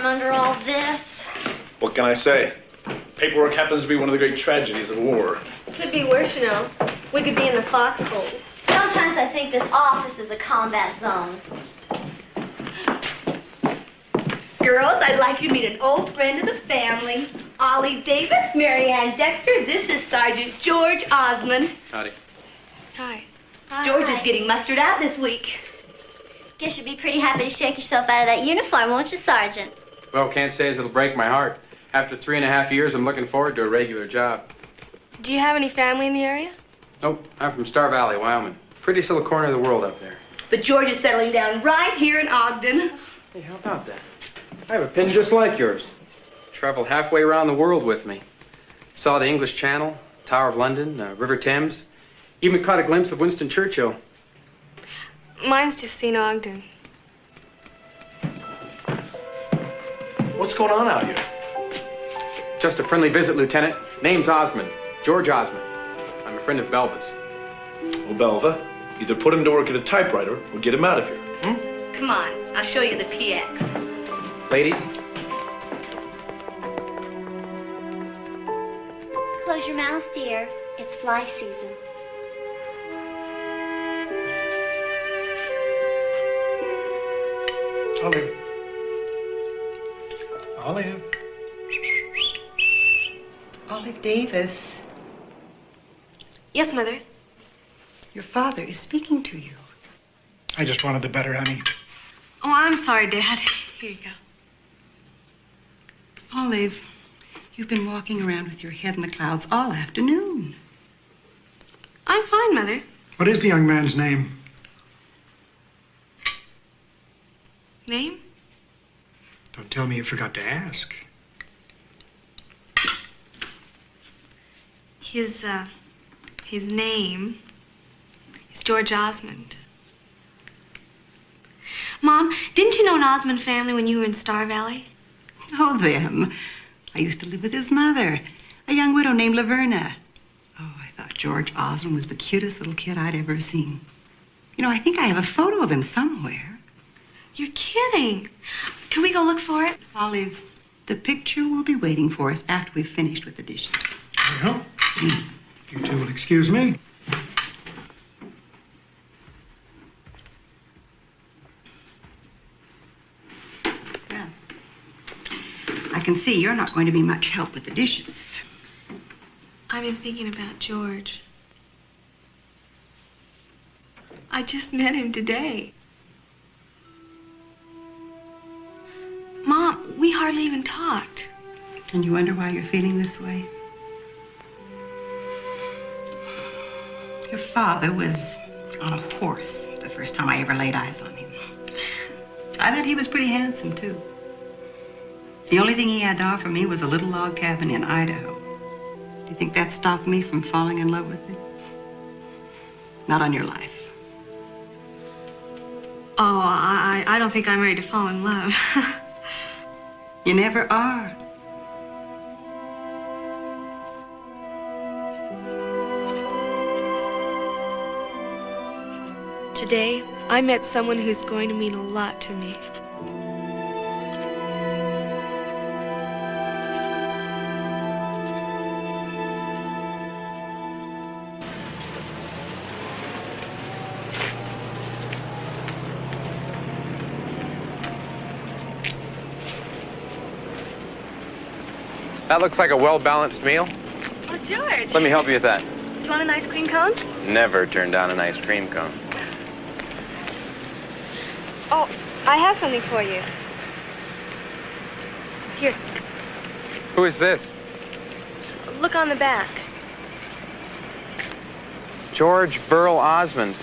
from under all this? What can I say? Paperwork happens to be one of the great tragedies of war. Could be worse, you know. We could be in the foxholes. Sometimes I think this office is a combat zone. Girls, I'd like you to meet an old friend of the family. Ollie Davis, Mary Ann Dexter. This is Sergeant George Osmond. Howdy. Hi. George is getting mustered out this week. Guess you'll be pretty happy to shake yourself out of that uniform, won't you, Sergeant? Well, can't say as it'll break my heart. After 3.5 years, I'm looking forward to a regular job. Do you have any family in the area? Oh, I'm from Star Valley, Wyoming. Prettiest little corner of the world up there. But George is settling down right here in Ogden. Hey, how about that? I have a pin just like yours. Traveled halfway around the world with me. Saw the English Channel, Tower of London, River Thames. Even caught a glimpse of Winston Churchill. Mine's just seen Ogden. What's going on out here? Just a friendly visit, Lieutenant. Name's Osmond. George Osmond. I'm a friend of Belva's. Well, Belva, either put him to work at a typewriter or get him out of here. Come on, I'll show you the PX. Ladies? Close your mouth, dear. It's fly season. Olive. Olive. Olive Davis, Yes, Mother. your father is speaking to you. I just wanted the better, honey. Oh, I'm sorry, Dad. Here you go. Olive, you've been walking around with your head in the clouds all afternoon. I'm fine, Mother. What is the young man's name? Name? Don't tell me you forgot to ask. His name is George Osmond. Mom, didn't you know an Osmond family when you were in Star Valley? Oh, them. I used to live with his mother, a young widow named Laverna. Oh, I thought George Osmond was the cutest little kid I'd ever seen. You know, I think I have a photo of him somewhere. You're kidding. Can we go look for it? Olive, the picture will be waiting for us after we've finished with the dishes. Well, you two will excuse me. Well, I can see you're not going to be much help with the dishes. I've been thinking about George. I just met him today. Mom, we hardly even talked. And you wonder why you're feeling this way? Your father was on a horse the first time I ever laid eyes on him. I bet he was pretty handsome, too. The only thing he had to offer me was a little log cabin in Idaho. Do you think that stopped me from falling in love with him? Not on your life. Oh, I don't think I'm ready to fall in love. You never are. Today, I met someone who's going to mean a lot to me. That looks like a well-balanced meal. Oh, George. Let me help you with that. Do you want an ice cream cone? Never turn down an ice cream cone. Oh, I have something for you. Here, Who is this? look on the back. George Burl Osmond.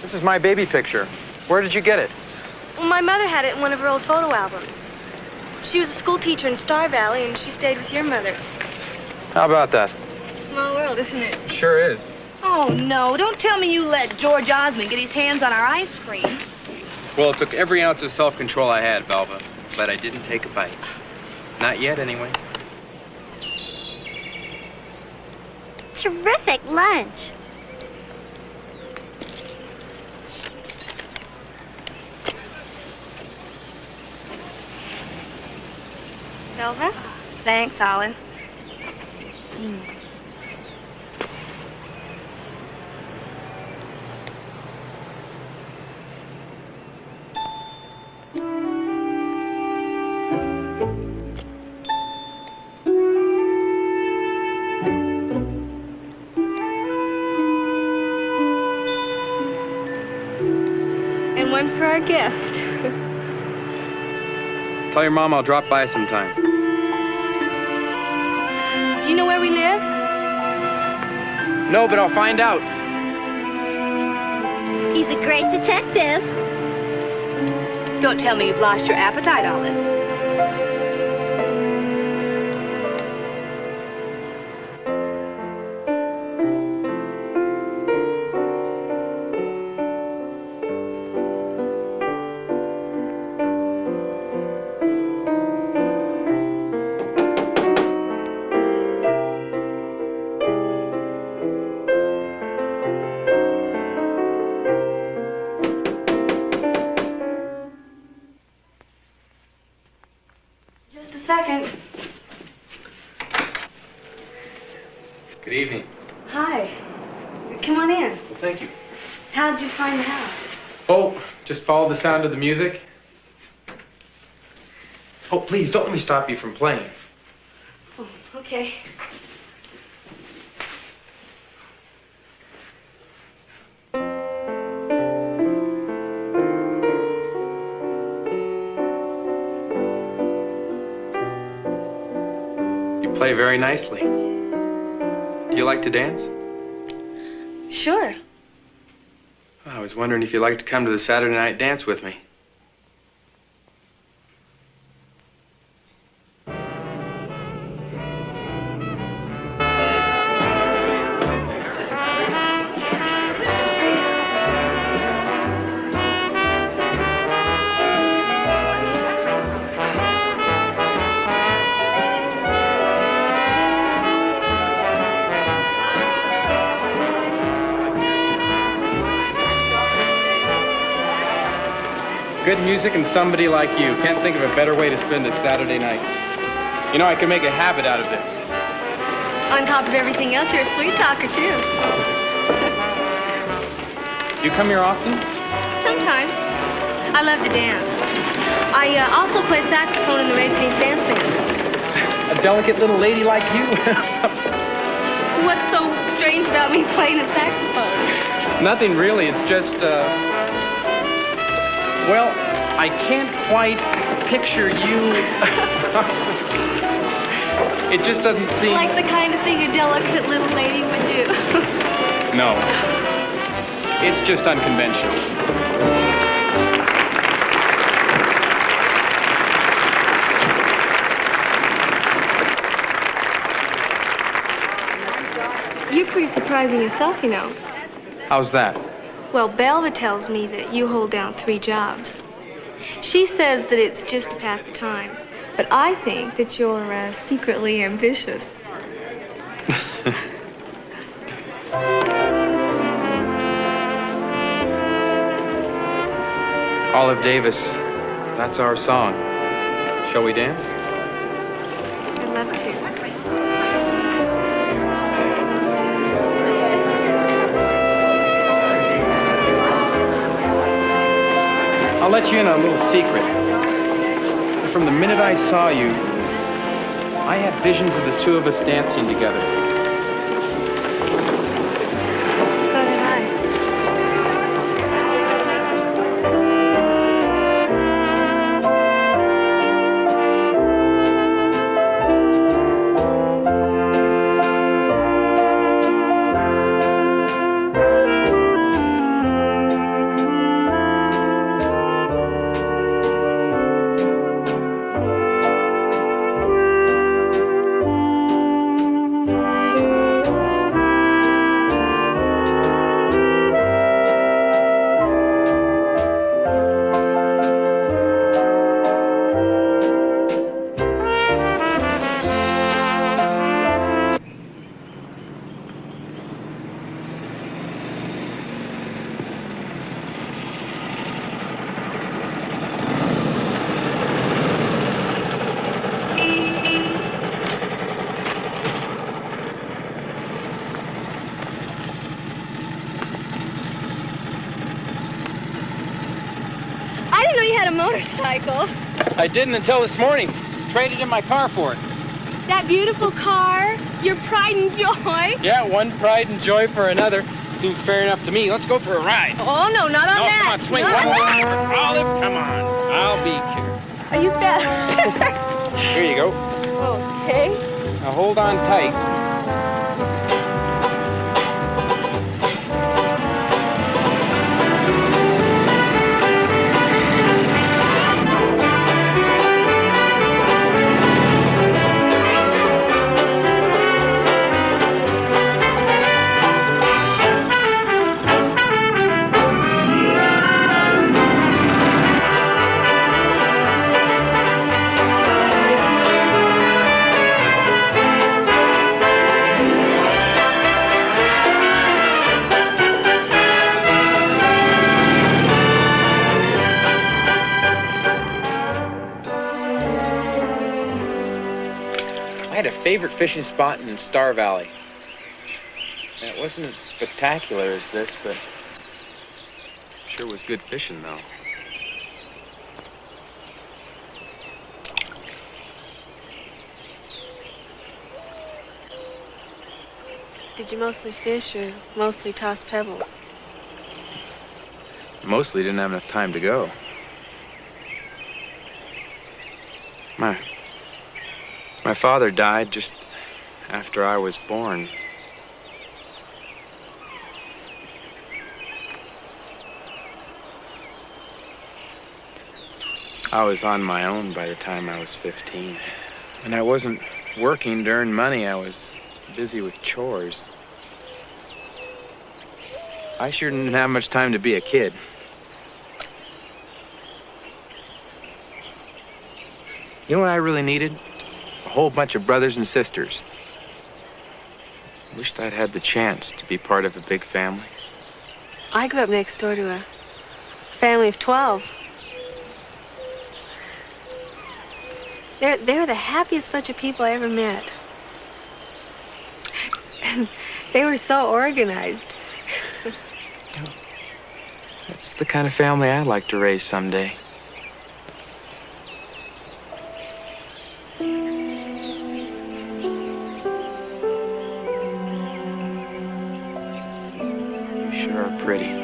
This is my baby picture. Where did you get it? Well, my mother had it in one of her old photo albums. She was a school teacher in Star Valley, and she stayed with your mother. How about that? Small world, isn't it? Sure is. Oh, no. Don't tell me you let George Osmond get his hands on our ice cream. Well, it took every ounce of self-control I had, Belva, but I didn't take a bite. Not yet, anyway. Terrific lunch. Belva? Thanks, Olive. And one for our gift. Tell your mom I'll drop by sometime. Do you know where we live? No, but I'll find out. He's a great detective. Don't tell me you've lost your appetite, Olive. Just a second. Good evening. Hi. Come on in. Well, thank you. How'd you find the house? Oh, just follow the sound of the music. Oh, please, don't let me stop you from playing. Oh, okay. You play very nicely. Do you like to dance? Sure. I was wondering if you'd like to come to the Saturday night dance with me. Good music and somebody like you. Can't think of a better way to spend a Saturday night. You know, I can make a habit out of this. On top of everything else, you're a sweet talker, too. You come here often? Sometimes. I love to dance. I also play saxophone in the Ray Pace Dance Band. A delicate little lady like you? What's so strange about me playing the saxophone? Nothing really. It's just, well, I can't quite picture you. It just doesn't seem... Like the kind of thing a delicate little lady would do. No. It's just unconventional. You're pretty surprising yourself, you know. How's that? Well, Belva tells me that you hold down 3 jobs. She says that it's just to pass the time. But I think that you're secretly ambitious. Olive Davis, that's our song. Shall we dance? I'd love to. I'll let you in on a little secret. From the minute I saw you, I had visions of the two of us dancing together. So did I. a motorcycle. I didn't until this morning. Traded in my car for it. That beautiful car, your pride and joy. Yeah, one pride and joy for another. Seems fair enough to me. Let's go for a ride. Oh, no, not on that. Come on, swing Not one. on that. Olive, come on. I'll be careful. Are you fat? Here you go. Okay. Now hold on tight. I had a favorite fishing spot in Star Valley. It wasn't as spectacular as this, but sure was good fishing, though. Did you mostly fish or mostly toss pebbles? Mostly didn't have enough time to go. My father died just after I was born. I was on my own by the time I was 15. And I wasn't working to earn money. I was busy with chores. I sure didn't have much time to be a kid. You know what I really needed? A whole bunch of brothers and sisters. Wished I'd had the chance to be part of a big family. I grew up next door to a family of 12. They were the happiest bunch of people I ever met. And they were so organized. That's the kind of family I'd like to raise someday. You sure are pretty.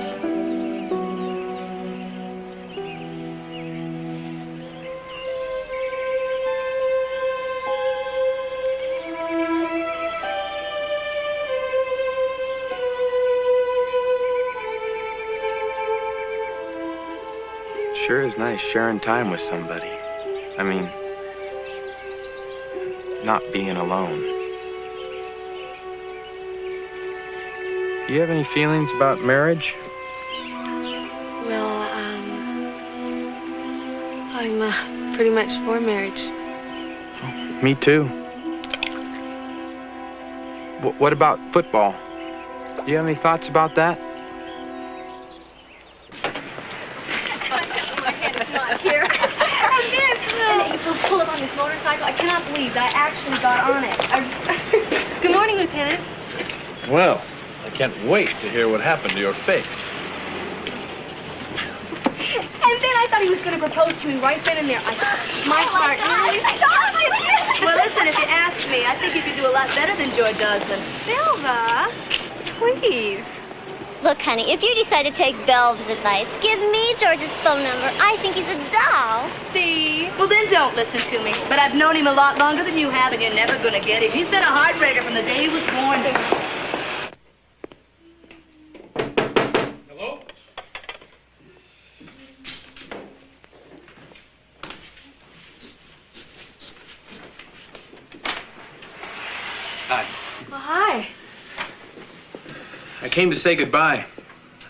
Sure is nice sharing time with somebody. I mean, not being alone. You have any feelings about marriage? Well, I'm pretty much for marriage. Oh, me too. What about football? Do you have any thoughts about that? Pull up on this motorcycle. I cannot believe that I actually got on it. Good morning, Lieutenant. Well, I can't wait to hear what happened to your face. And then I thought he was going to propose to me right then and there. My heart really... Well, listen, if you ask me, I think you could do a lot better than George Osmond. Belva, please. Look, honey, if you decide to take Belva's advice, give me George's phone number. I think he's a doll. See? Well, then don't listen to me. But I've known him a lot longer than you have, and you're never going to get him. He's been a heartbreaker from the day he was born. Hello? Hi. Well, hi. I came to say goodbye.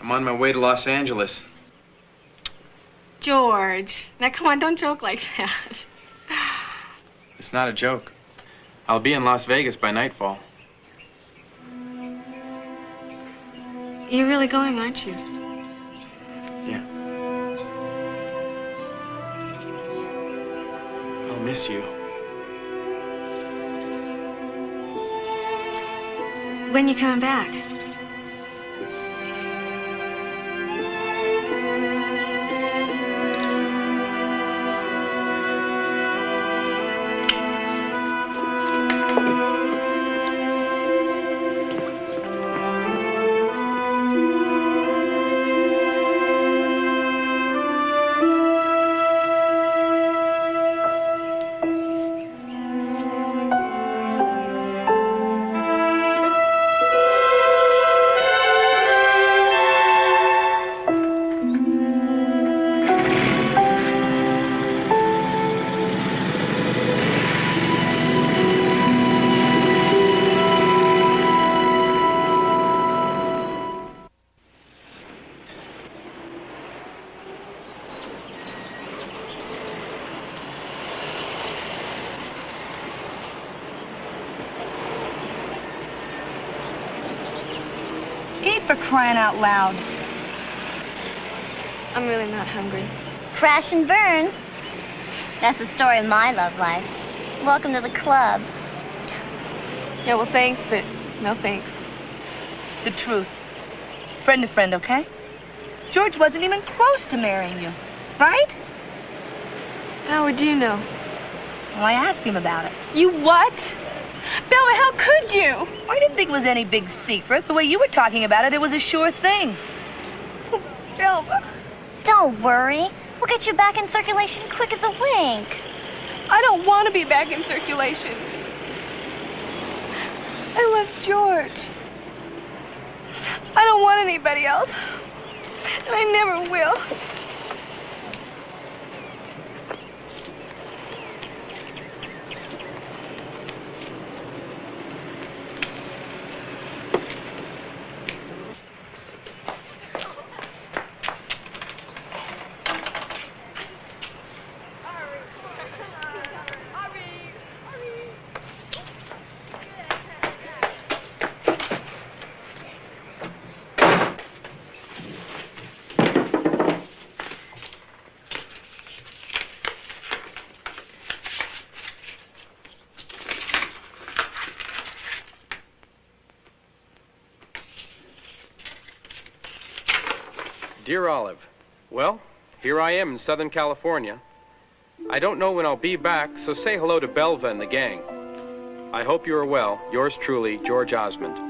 I'm on my way to Los Angeles. George. Now, come on, don't joke like that. It's not a joke. I'll be in Las Vegas by nightfall. You're really going, aren't you? Yeah. I'll miss you. When you coming back? crying out loud. I'm really not hungry. Crash and burn. That's the story of my love life. Welcome to the club. Yeah, well, thanks, but no thanks. The truth. Friend to friend, okay? George wasn't even close to marrying you, right? How would you know? Well, I asked him about it. You what? Bella, how could you? I didn't think it was any big secret. The way you were talking about it, it was a sure thing. Belva, Don't worry. We'll get you back in circulation quick as a wink. I don't want to be back in circulation. I love George. I don't want anybody else. And I never will. Dear Olive, well, here I am in Southern California. I don't know when I'll be back, so say hello to Belva and the gang. I hope you are well. Yours truly, George Osmond.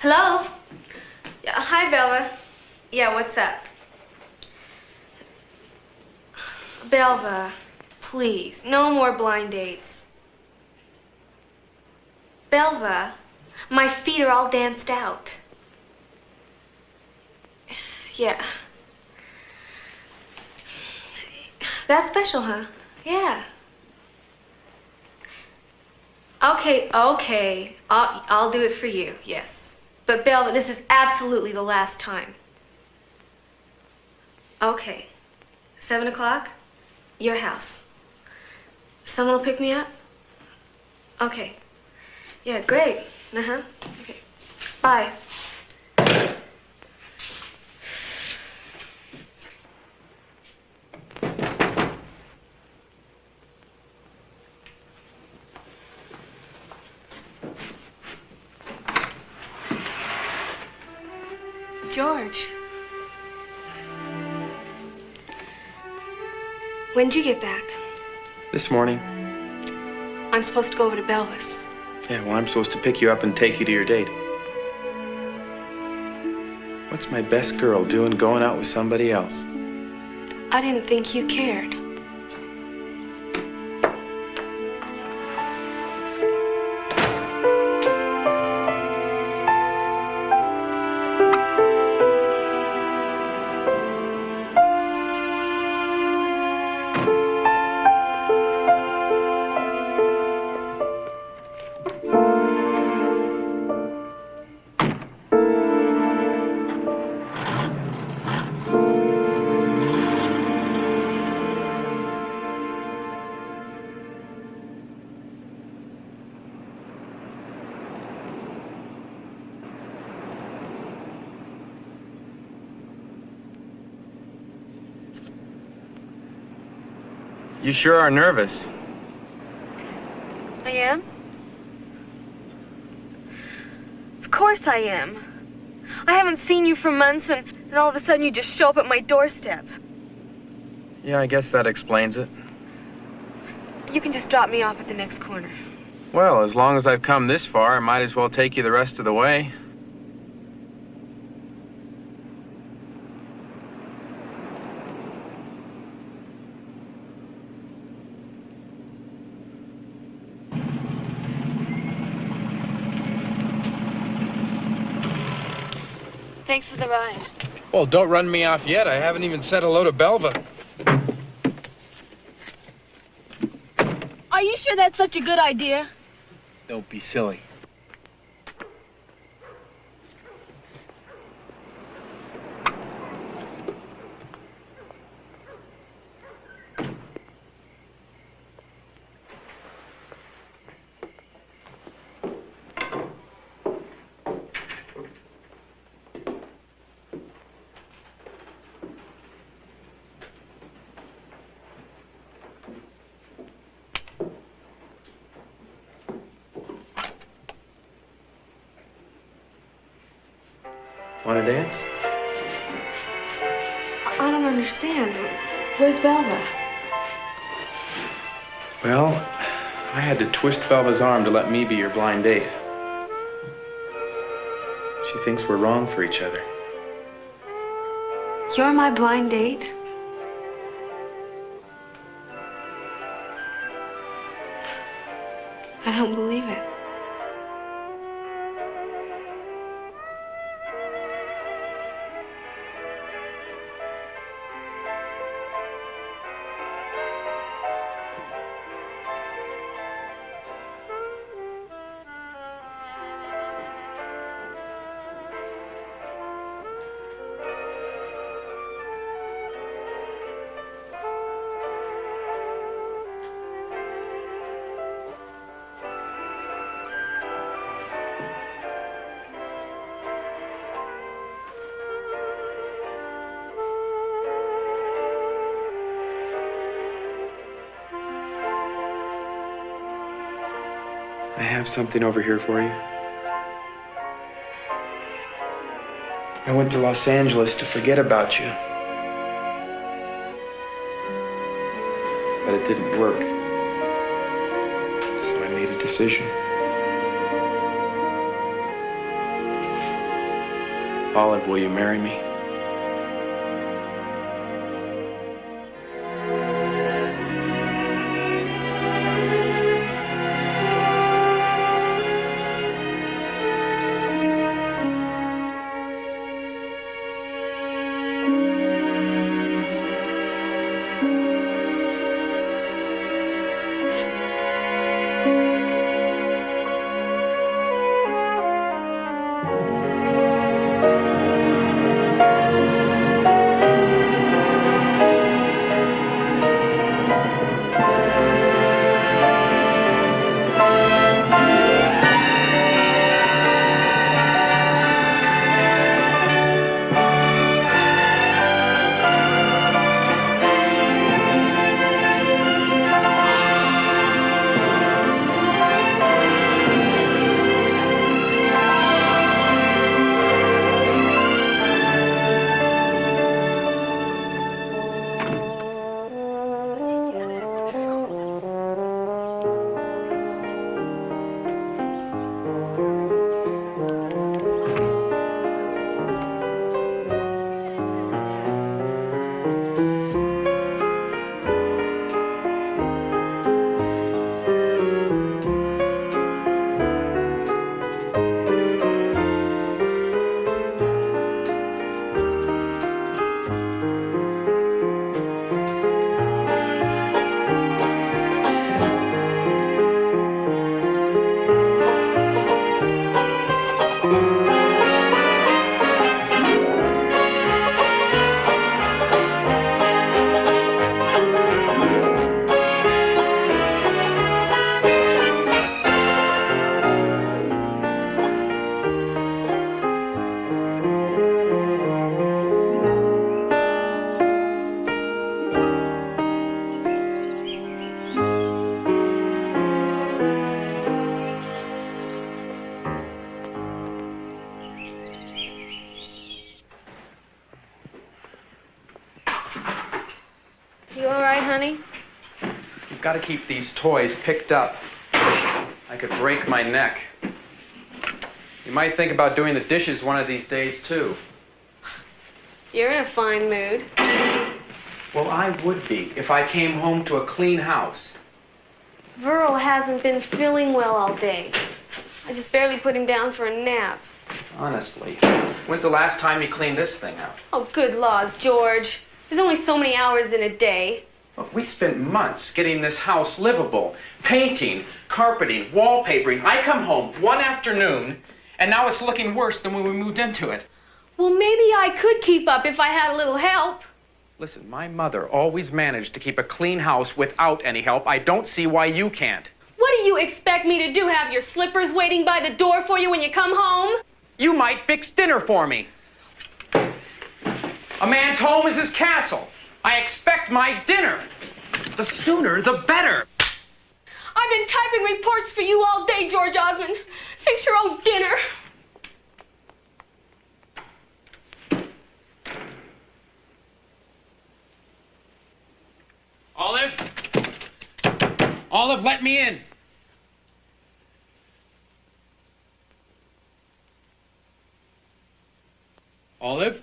Hello? Yeah, hi, Belva. Yeah, what's up? Belva, please, no more blind dates. Belva, my feet are all danced out. Yeah. That's special, huh? Yeah. Okay. I'll do it for you, yes. But Belva, this is absolutely the last time. Okay. 7 o'clock? Your house. Someone will pick me up? Okay. Yeah, great. Uh-huh. Okay. Bye. George. When'd you get back? This morning. I'm supposed to go over to Belva's. Yeah, well, I'm supposed to pick you up and take you to your date. What's my best girl doing going out with somebody else? I didn't think you cared. You sure are nervous. I am? Of course I am. I haven't seen you for months, and all of a sudden you just show up at my doorstep. Yeah, I guess that explains it. You can just drop me off at the next corner. Well, as long as I've come this far, I might as well take you the rest of the way. Thanks for the ride. Well, don't run me off yet. I haven't even said hello to Belva. sure that's such a good idea? Don't be silly. Want to dance? I don't understand. Where's Belva? Well, I had to twist Velva's arm to let me be your blind date. She thinks we're wrong for each other. You're my blind date? I don't believe it. I have something over here for you. I went to Los Angeles to forget about you. But it didn't work. So I made a decision. Olive, will you marry me? You all right, honey? You've got to keep these toys picked up. I could break my neck. You might think about doing the dishes one of these days, too. You're in a fine mood. Well, I would be if I came home to a clean house. Verl hasn't been feeling well all day. I just barely put him down for a nap. Honestly. When's the last time you cleaned this thing out? Oh, good laws, George. There's only so many hours in a day. Look, we spent months getting this house livable. Painting, carpeting, wallpapering. I come home one afternoon, and now it's looking worse than when we moved into it. Well, maybe I could keep up if I had a little help. Listen, my mother always managed to keep a clean house without any help. I don't see why you can't. What do you expect me to do? Have your slippers waiting by the door for you when you come home? You might fix dinner for me. A man's home is his castle. I expect my dinner. The sooner, the better. I've been typing reports for you all day, George Osmond. Fix your own dinner. Olive? Olive, let me in. Olive?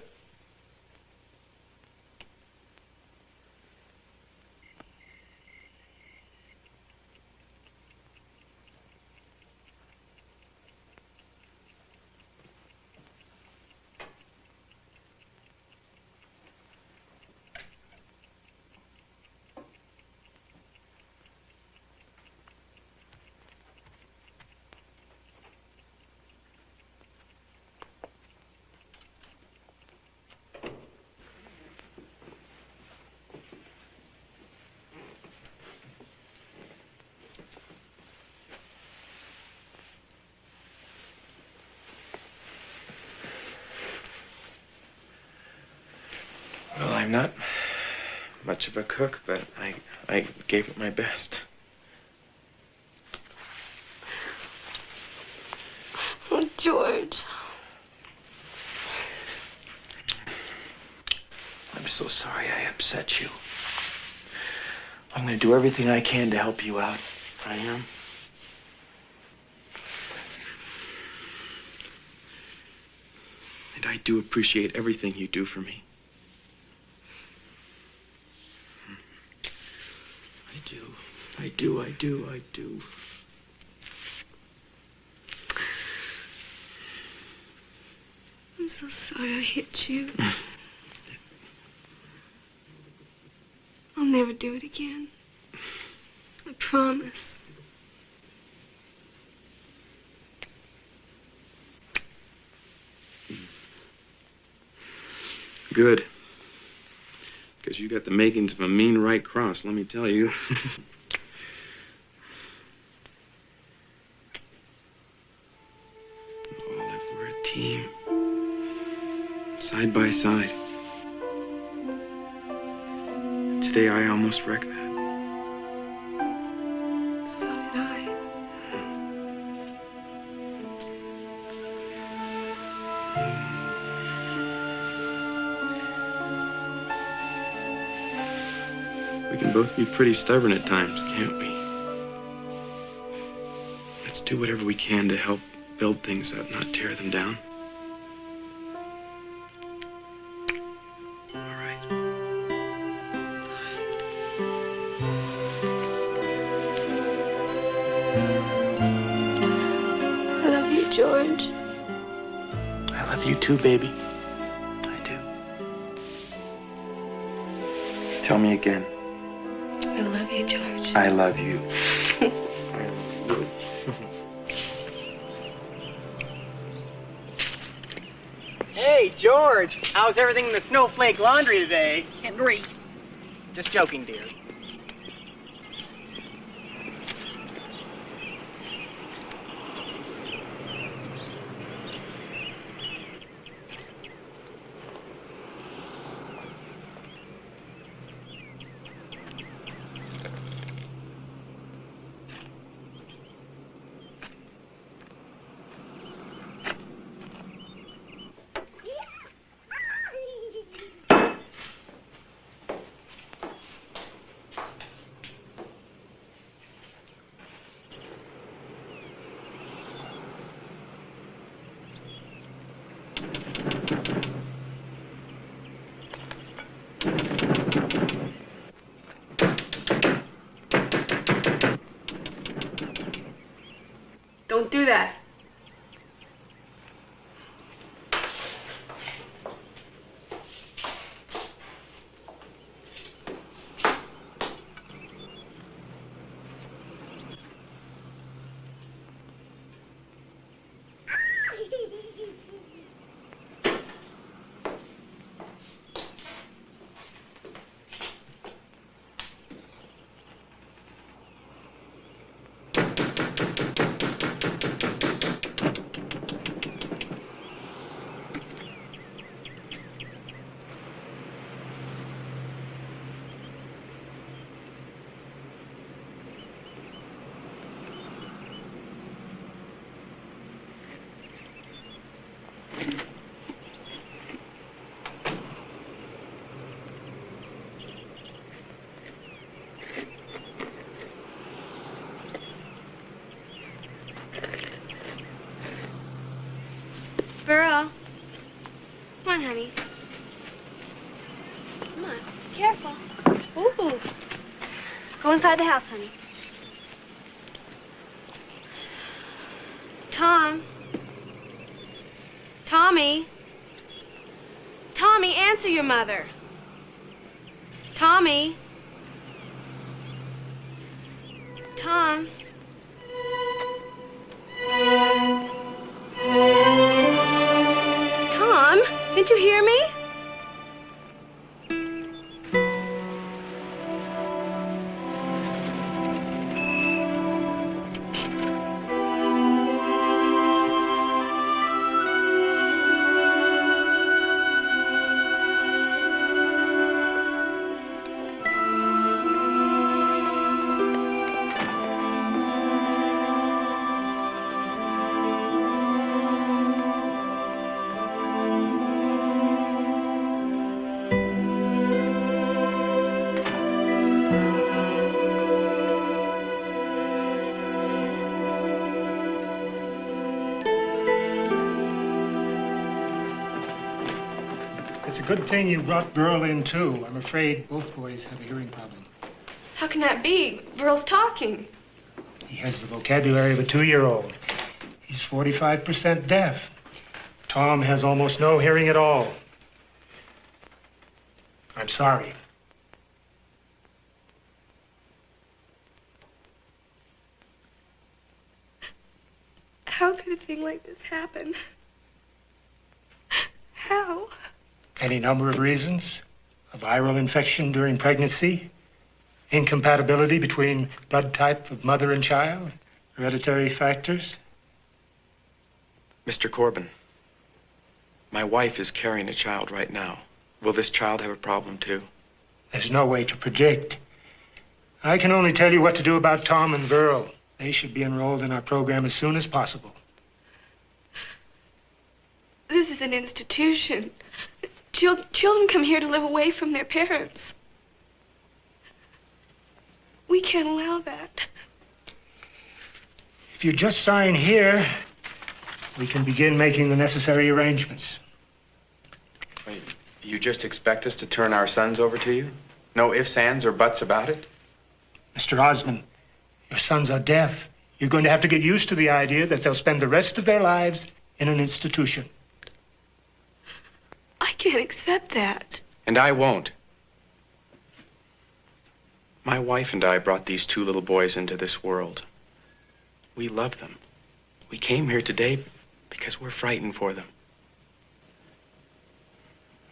Well, I'm not much of a cook, but I gave it my best. Oh, George. I'm so sorry I upset you. I'm going to do everything I can to help you out. I am. And I do appreciate everything you do for me. I do. I'm so sorry I hit you. I'll never do it again. I promise. Good. Because you got the makings of a mean right cross, let me tell you. Olive, we're a team. Side by side. Today I almost wrecked that. So did I. We can both be pretty stubborn at times, can't we? Let's do whatever we can to help build things up, not tear them down. All right. I love you, George. I love you too, baby. I do. Tell me again. I love you, George. I love you. Hey, George, how's everything in the snowflake laundry today? Henry. Just joking, dear. Don't do that. on, honey. Come on. Careful. Ooh. Go inside the house, honey. Tom. Tommy. Tommy, answer your mother. Tommy. Tom. Tom, didn't you hear me? It's a good thing you brought Burl in, too. I'm afraid both boys have a hearing problem. How can that be? Burl's talking. He has the vocabulary of a 2-year-old. He's 45% deaf. Tom has almost no hearing at all. I'm sorry. How could a thing like this happen? How? Any number of reasons. A viral infection during pregnancy, incompatibility between blood type of mother and child, hereditary factors. Mr. Corbin, my wife is carrying a child right now. Will this child have a problem too? There's no way to predict. I can only tell you what to do about Tom and Burl. They should be enrolled in our program as soon as possible. This is an institution. Children come here to live away from their parents. We can't allow that. If you just sign here, we can begin making the necessary arrangements. Wait, you just expect us to turn our sons over to you? No ifs, ands, or buts about it? Mr. Osmond, your sons are deaf. You're going to have to get used to the idea that they'll spend the rest of their lives in an institution. I can't accept that. And I won't. My wife and I brought these 2 little boys into this world. We love them. We came here today because we're frightened for them.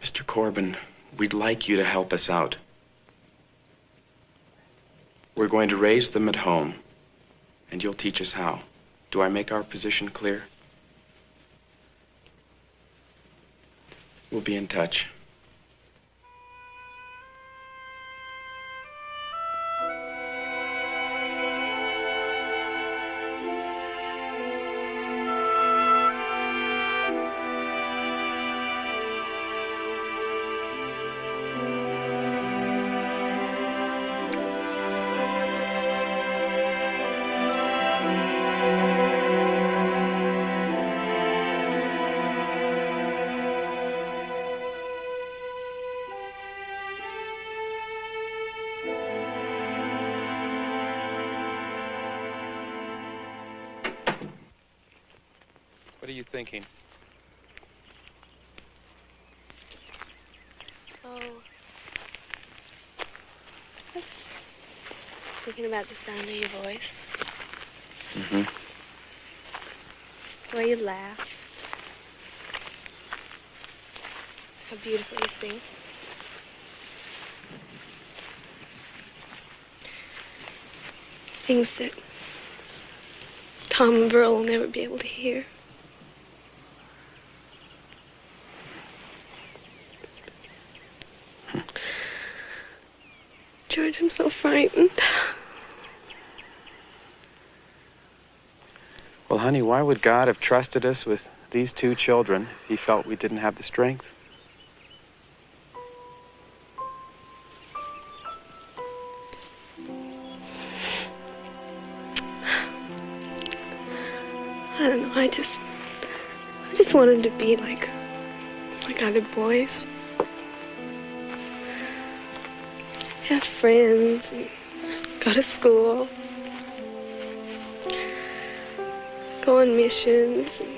Mr. Corbin, we'd like you to help us out. We're going to raise them at home, and you'll teach us how. Do I make our position clear? We'll be in touch. What are you thinking? Oh. Just thinking about the sound of your voice. Mm-hmm. The way you laugh. How beautifully you sing. Things that Tom and Burl will never be able to hear. George, I'm so frightened. Well, honey, why would God have trusted us with these 2 children if he felt we didn't have the strength? I don't know, I just wanted to be like like other boys. Have friends, and go to school, go on missions, and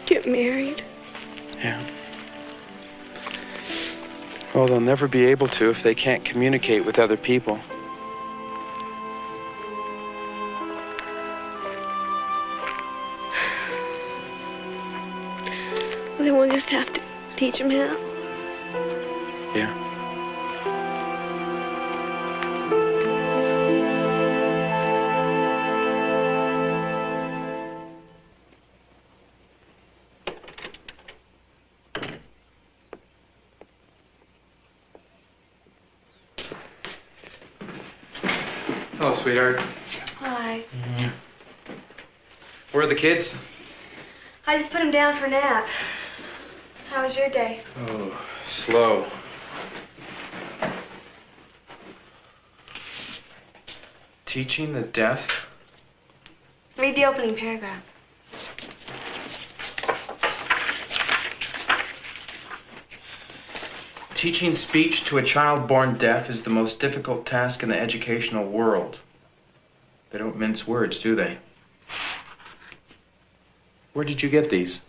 get married. Yeah. Well, they'll never be able to if they can't communicate with other people. Well, then we'll just have to teach them how. Yeah. Hello, sweetheart. Hi. Where are the kids? I just put him down for a nap. How was your day? Oh, slow. Teaching the deaf? Read the opening paragraph. Teaching speech to a child born deaf is the most difficult task in the educational world. They don't mince words, do they? Where did you get these?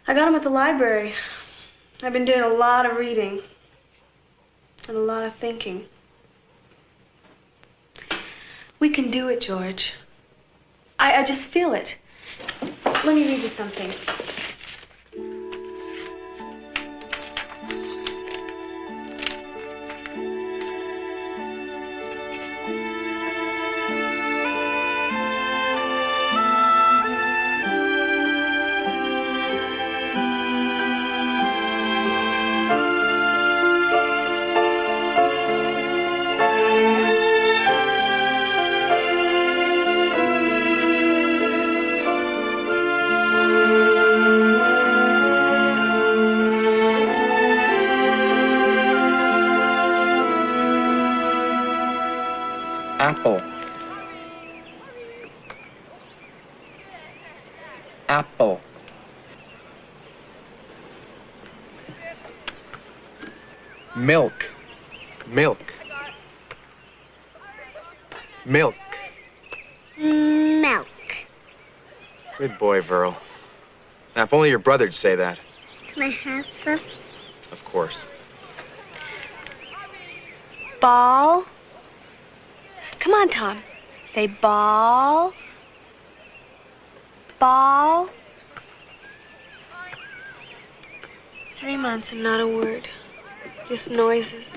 I got him at the library. I've been doing a lot of reading and a lot of thinking. We can do it, George. I just feel it. Let me read you something. Apple. Apple. Milk. Milk. Milk. Milk. Good boy, Verl. Now, if only your brother'd say that. Can I have some? Of course. Ball. Come on, Tom. Say ball. Ball. 3 months and not a word. Just noises.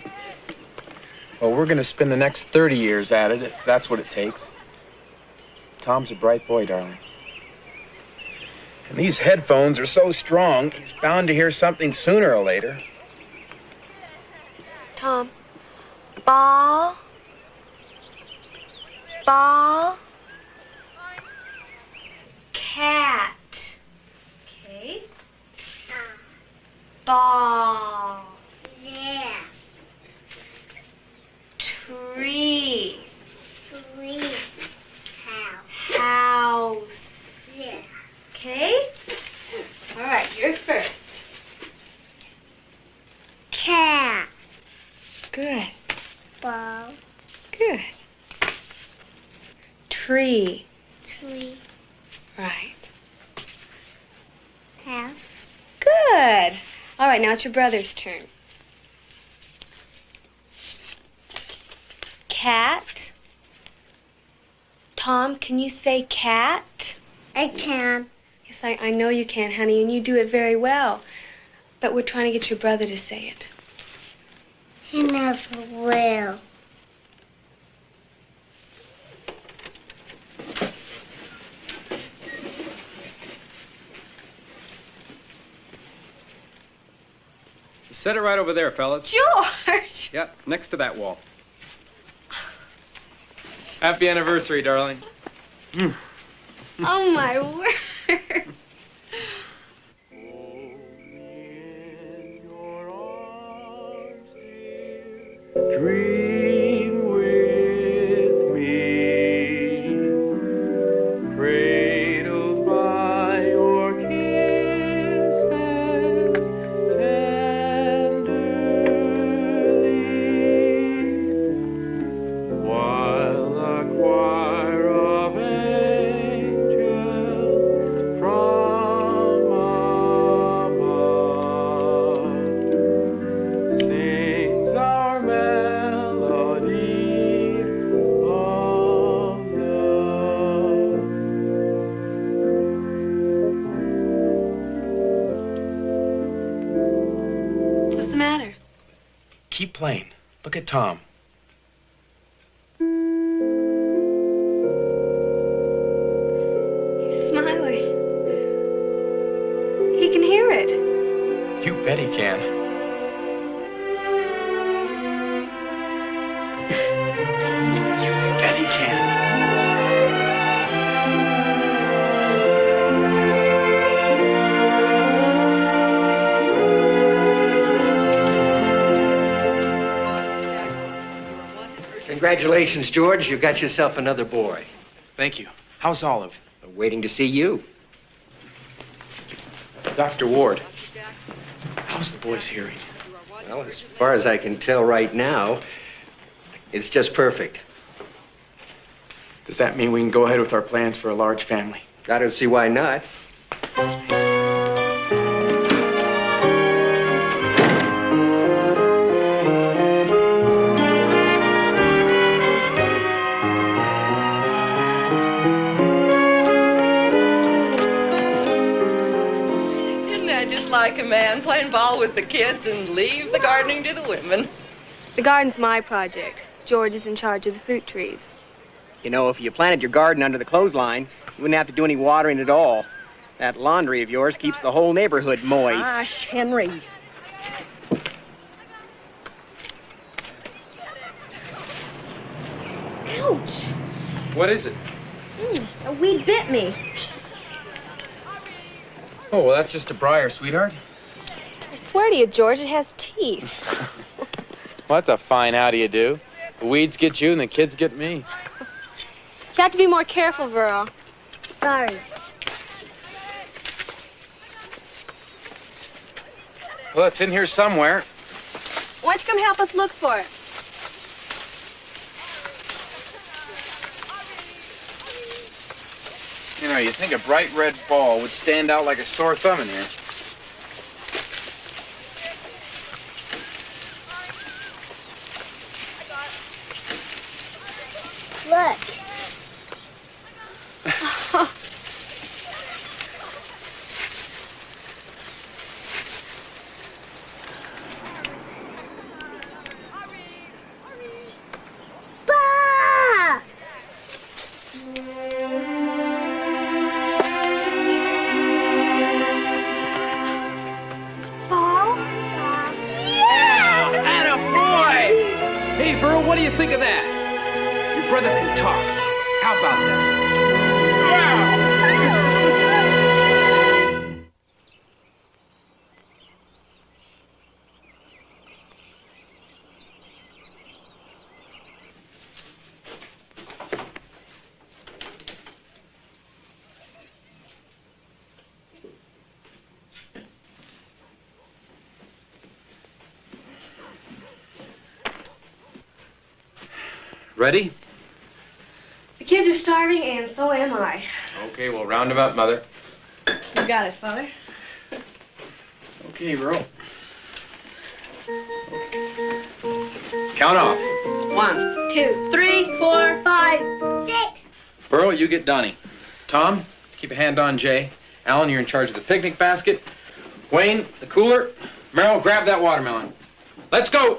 Well, we're going to spend the next 30 years at it, if that's what it takes. Tom's a bright boy, darling. And these headphones are so strong, he's bound to hear something sooner or later. Tom. Ball. Ball. Cat. Okay. Ball. Yeah. Tree. Tree. House. House. Yeah. Okay? All right, you're first. Cat. Good. Ball. Good. Tree. Tree. Right. House. Good. All right, now it's your brother's turn. Cat. Tom, can you say cat? I can. Yes, I know you can, honey, and you do it very well. But we're trying to get your brother to say it. He never will. Set it right over there, fellas. George! Yep, next to that wall. Happy anniversary, darling. Oh, my word. Dream with me, cradled by your kiss, keep playing. Look at Tom. He's smiling. He can hear it. You bet he can. You bet he can. Congratulations, George. You got yourself another boy. Thank you. How's Olive? Waiting to see you. Dr. Ward, how's the boy's hearing? Well, as far as I can tell right now, it's just perfect. Does that mean we can go ahead with our plans for a large family? I don't see why not. Like a man playing ball with the kids and leave the gardening to the women. The garden's my project. George is in charge of the fruit trees. You know, if you planted your garden under the clothesline, you wouldn't have to do any watering at all. That laundry of yours keeps the whole neighborhood moist. Gosh, Henry. Ouch. What is it? A weed bit me. Oh, well, that's just a briar, sweetheart. I swear to you, George, it has teeth. Well, that's a fine how do you do. The weeds get you and the kids get me. You have to be more careful, Verl. Sorry. Well, it's in here somewhere. Why don't you come help us look for it? You know, you'd think a bright red ball would stand out like a sore thumb in here. Look. Bah! Hey, Burl, what do you think of that? Your brother can talk. How about that? Ready? The kids are starving, and so am I. Okay, well, round them up, Mother. You got it, Father. Okay, Burl. Count off. 1, 2, 3, 4, 5, 6. Burl, you get Donnie. Tom, keep a hand on Jay. Alan, you're in charge of the picnic basket. Wayne, the cooler. Merrill, grab that watermelon. Let's go!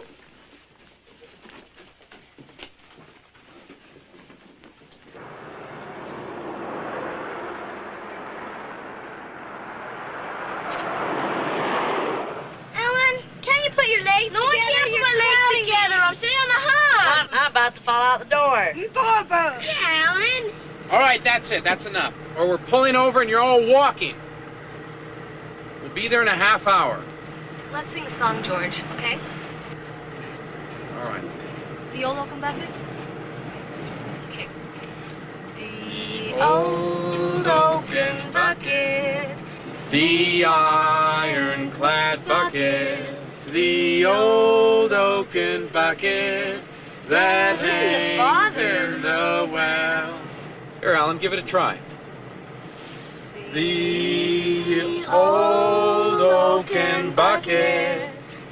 I'm about to fall out the door. Yeah, Alan. All right, that's it. That's enough. Or we're pulling over and you're all walking. We'll be there in a half hour. Let's sing a song, George, okay? All right. The old oaken bucket? Okay. The old oaken bucket. The ironclad bucket. The old oaken bucket that Listen to hangs Father. in the well. Here, Alan, give it a try. The old oaken bucket,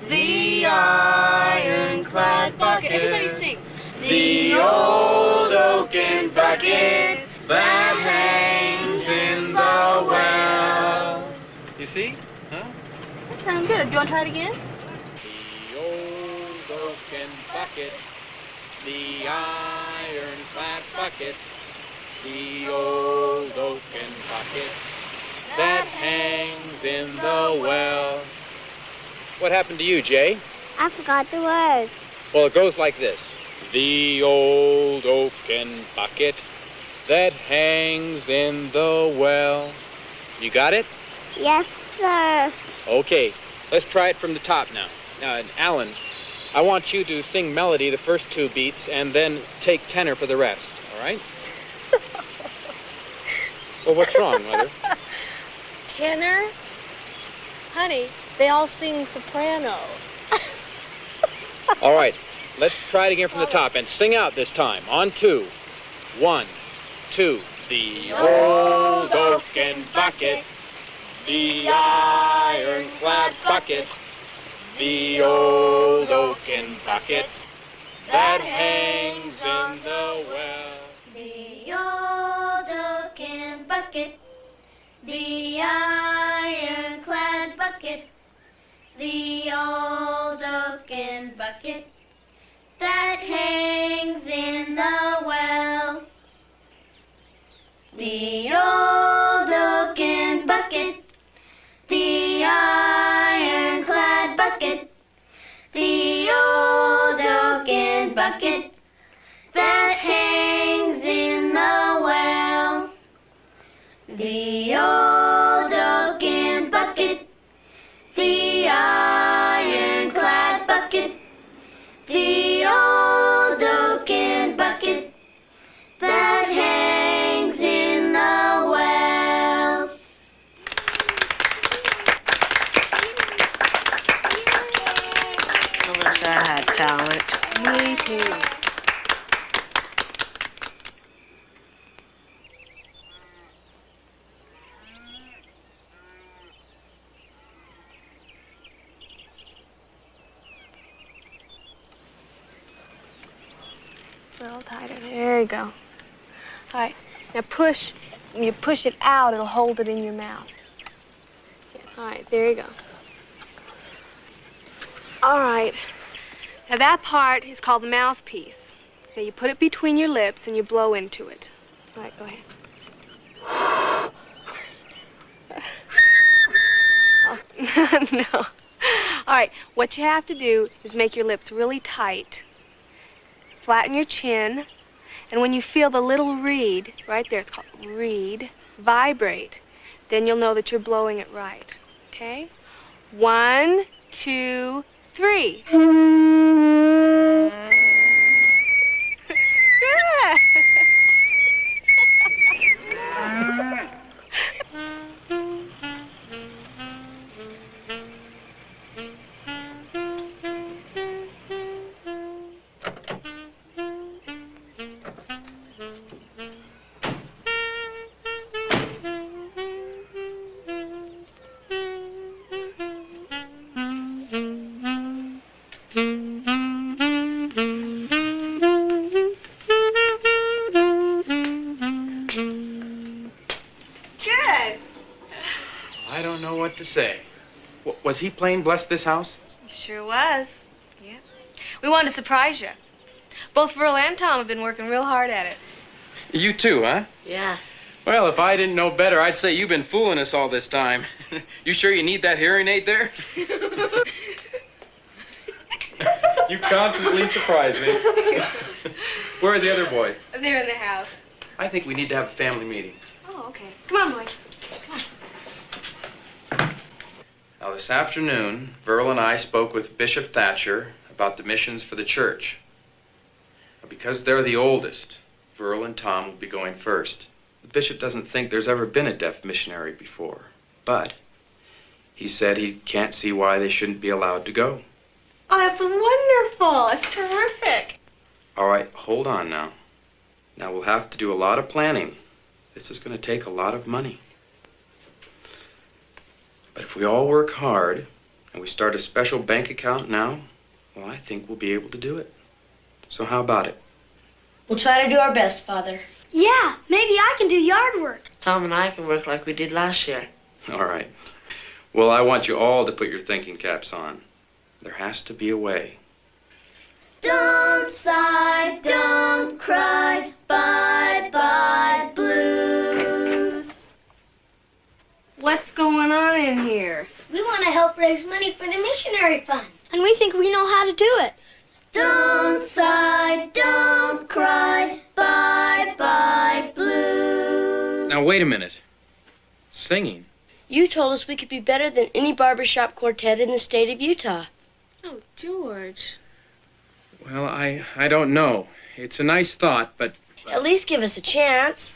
the ironclad bucket. Everybody sing. The old oaken bucket that hangs in the well. You see? Huh? That sounds good. Do you want to try it again? The old bucket, the ironclad bucket, the old oaken bucket that hangs in the well. What happened to you, Jay? I forgot the words. Well, it goes like this. The old oaken bucket that hangs in the well. You got it? Yes, sir. Okay, let's try it from the top now. Now, Alan, I want you to sing melody the first 2 beats and then take tenor for the rest, all right? Well, what's wrong, Mother? Tenor? Honey, they all sing soprano. All right, let's try it again from the top and sing out this time. On 2. 1, 2. The old oaken bucket, the ironclad bucket, the old oaken bucket that hangs in the well. The old oaken bucket, the ironclad bucket, the old oaken bucket that hangs in the well. The old oaken bucket, the ironclad bucket, the old oaken bucket that hangs in the well. The old oaken bucket, the ironclad bucket, the old oaken bucket that hangs in the well. I wish I had talent. Me too. A little tighter. There you go. All right. Now push. When you push it out, it'll hold it in your mouth. Yeah, all right. There you go. All right. Now that part is called the mouthpiece. Okay, you put it between your lips and you blow into it. All right, go ahead. Oh, no. All right, what you have to do is make your lips really tight. Flatten your chin, and when you feel the little reed, right there, it's called reed, vibrate, then you'll know that you're blowing it right. Okay? 1, 2, 3. Good. I don't know what to say. Was he playing Bless This House? Sure was. Yeah. We wanted to surprise you. Both Verl and Tom have been working real hard at it. You too, huh? Yeah. Well, if I didn't know better, I'd say you've been fooling us all this time. You sure you need that hearing aid there? You constantly surprise me. Where are the other boys? They're in the house. I think we need to have a family meeting. Oh, okay. Come on, boys. Come on. Now, this afternoon, Verl and I spoke with Bishop Thatcher about the missions for the church. Now, because they're the oldest, Verl and Tom will be going first. The bishop doesn't think there's ever been a deaf missionary before, but he said he can't see why they shouldn't be allowed to go. Oh, that's wonderful. It's terrific. All right, hold on now. Now, we'll have to do a lot of planning. This is going to take a lot of money. But if we all work hard and we start a special bank account now, well, I think we'll be able to do it. So how about it? We'll try to do our best, Father. Yeah, maybe I can do yard work. Tom and I can work like we did last year. All right. Well, I want you all to put your thinking caps on. There has to be a way. Don't sigh, don't cry, bye-bye blues. What's going on in here? We want to help raise money for the missionary fund. And we think we know how to do it. Don't sigh, don't cry, bye-bye blues. Now, wait a minute. Singing? You told us we could be better than any barbershop quartet in the state of Utah. Oh, George. Well, I don't know. It's a nice thought, but At least give us a chance.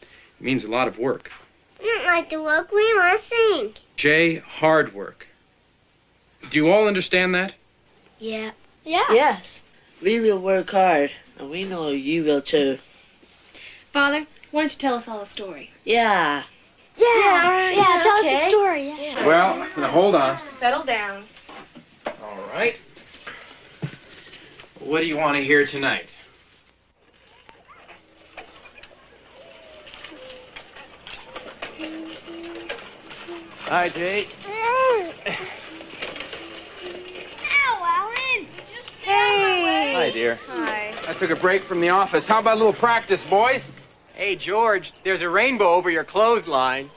it means a lot of work. We don't like to work, we want to sing. Jay, hard work. Do you all understand that? Yeah. Yeah. Yes. We will work hard, and we know you will too. Father, why don't you tell us all a story? Yeah. Yeah, tell us okay. a story. Yeah. Well, now hold on. Settle down. All right. What do you want to hear tonight? Hi, Jay. Ow, Alan! Hey. Hi, dear. Hi. I took a break from the office. How about a little practice, boys? Hey, George, there's a rainbow over your clothesline.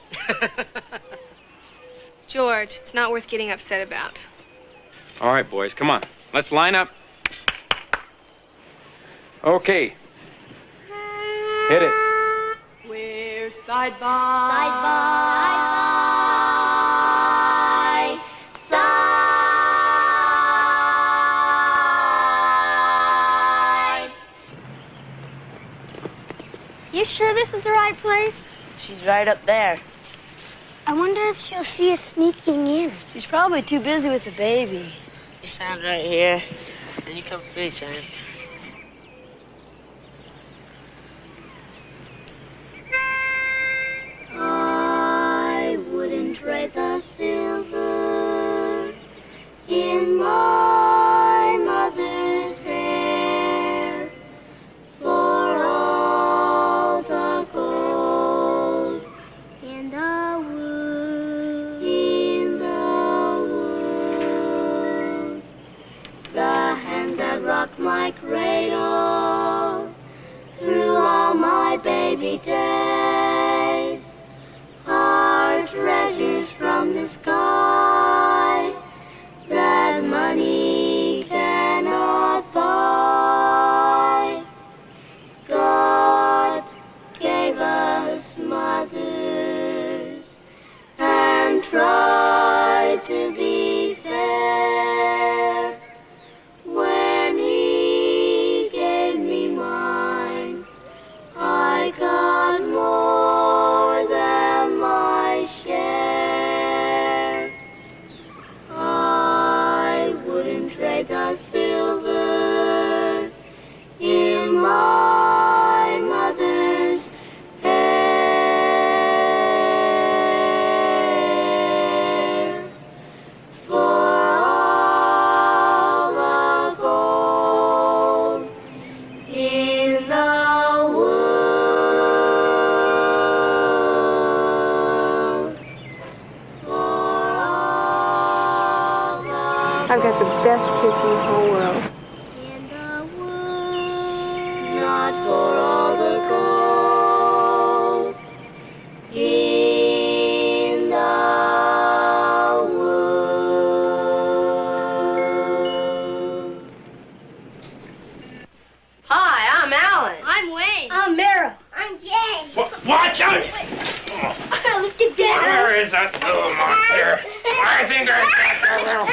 George, it's not worth getting upset about. All right, boys, come on. Let's line up. Okay. Hit it. We're side by Side by side. You sure this is the right place? She's right up there. I wonder if she'll see us sneaking in. She's probably too busy with the baby. You stand right here, and you come to me, son. I wouldn't trade the silver in my mother's hair for all the gold in the wood. In the wood, the hands that rock my cradle through all my baby days are treasures from the sky that money cannot buy. God gave us mothers and tried to be fair. When he gave me mine, I got more than my share. I wouldn't trade the silver in my mother's hair for all the gold in the world. For all the I've got the best kids in the whole world. in the world, not for all the gold in the world. Hi, I'm Alan. I'm Wayne. I'm Meryl. I'm Jay. Watch out! Let's get down. Where is that little monster? I think I got that little...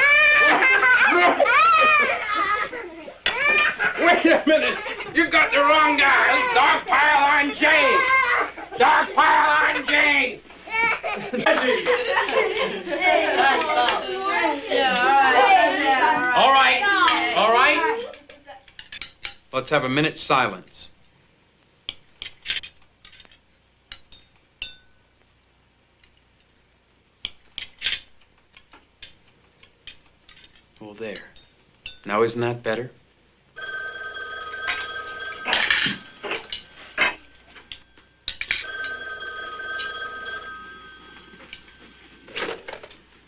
Wait a minute! You got the wrong guy. Dog pile on Jay. Dog pile on Jay. All right. All right. Let's have a minute's silence. Well, there. Now, isn't that better?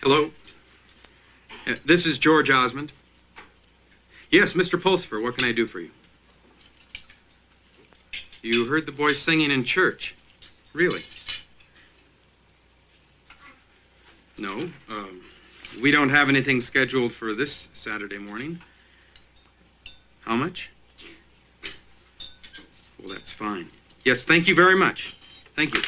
Hello? This is George Osmond. Yes, Mr. Pulsifer, what can I do for you? You heard the boys singing in church. Really? No. We don't have anything scheduled for this Saturday morning. How much? Well, that's fine. Yes, thank you very much. Thank you.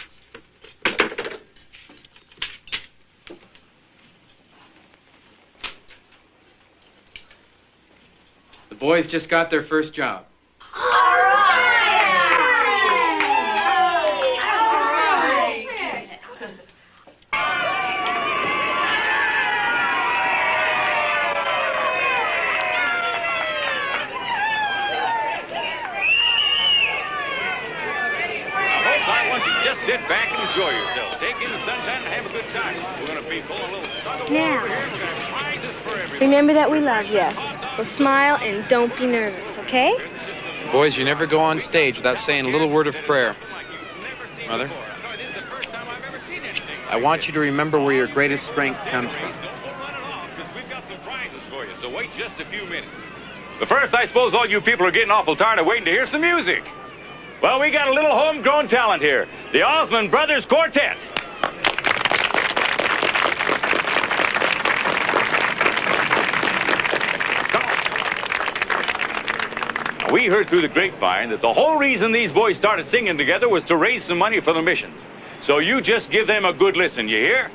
The boys just got their first job. Just sit back and enjoy yourselves. Take in the sunshine and have a good time. We're going to be full of little tug of war over here. We're going to have prizes for everybody. Remember that we love you. So smile and don't be nervous, okay? Boys, you never go on stage without saying a little word of prayer. Mother, I want you to remember where your greatest strength comes from. We've got some prizes for you, so wait just a few minutes. But first, I suppose all you people are getting awful tired of waiting to hear some music. Well, we got a little homegrown talent here, the Osmond Brothers Quartet. Now, we heard through the grapevine that the whole reason these boys started singing together was to raise some money for the missions. So you just give them a good listen, you hear?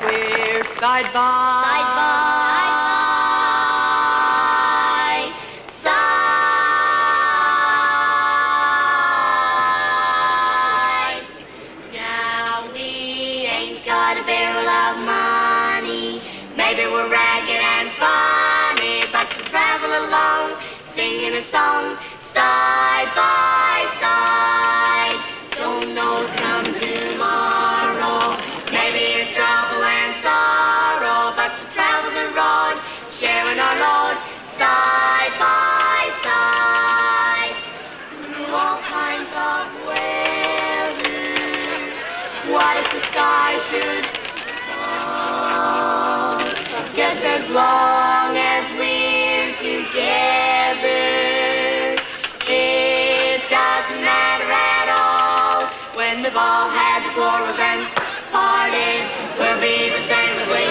We're side by side. Now we ain't got a barrel of money. Maybe we're ragged and funny, but to travel along, singing a song, side by side. Don't know what's come tomorrow. Maybe it's trouble and sorrow, but to travel the road, sharing our load, side by side. Through all kinds of weather. What if the sky should fall? Just as long as we're together, it doesn't matter at all. When the ball had the quarrels and parted, we'll be the same as we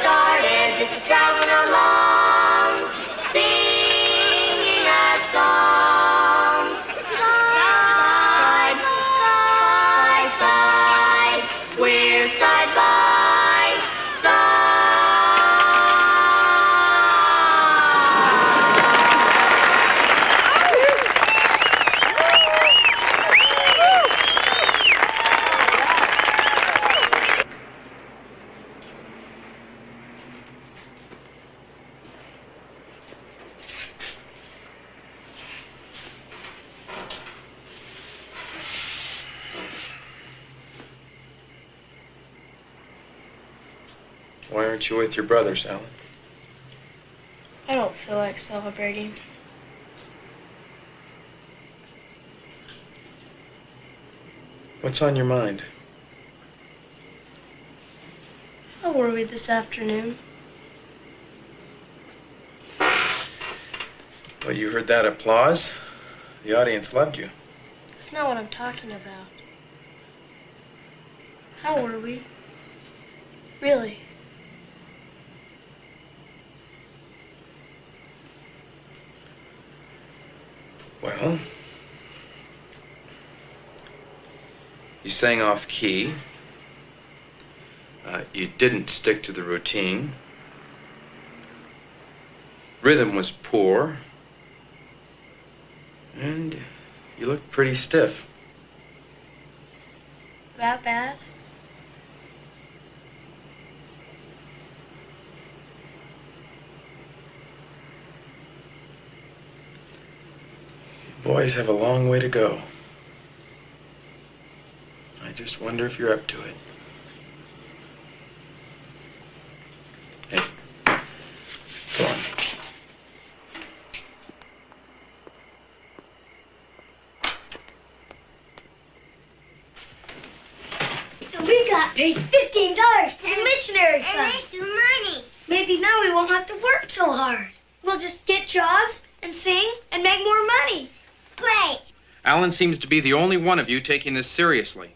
started, just traveling along, singing a song, side by side. We're side by side. Why aren't you with your brothers, Alan? I don't feel like celebrating. What's on your mind? How were we this afternoon? Well, you heard that applause. The audience loved you. That's not what I'm talking about. How were we? Really? Well, you sang off key. You didn't stick to the routine. Rhythm was poor. And you looked pretty stiff. That bad? Boys have a long way to go. I just wonder if you're up to it. Hey, go on. So we got paid $15 for the missionary fund. And extra money. Maybe now we won't have to work so hard. We'll just get jobs and sing and make more money. Great. Alan seems to be the only one of you taking this seriously.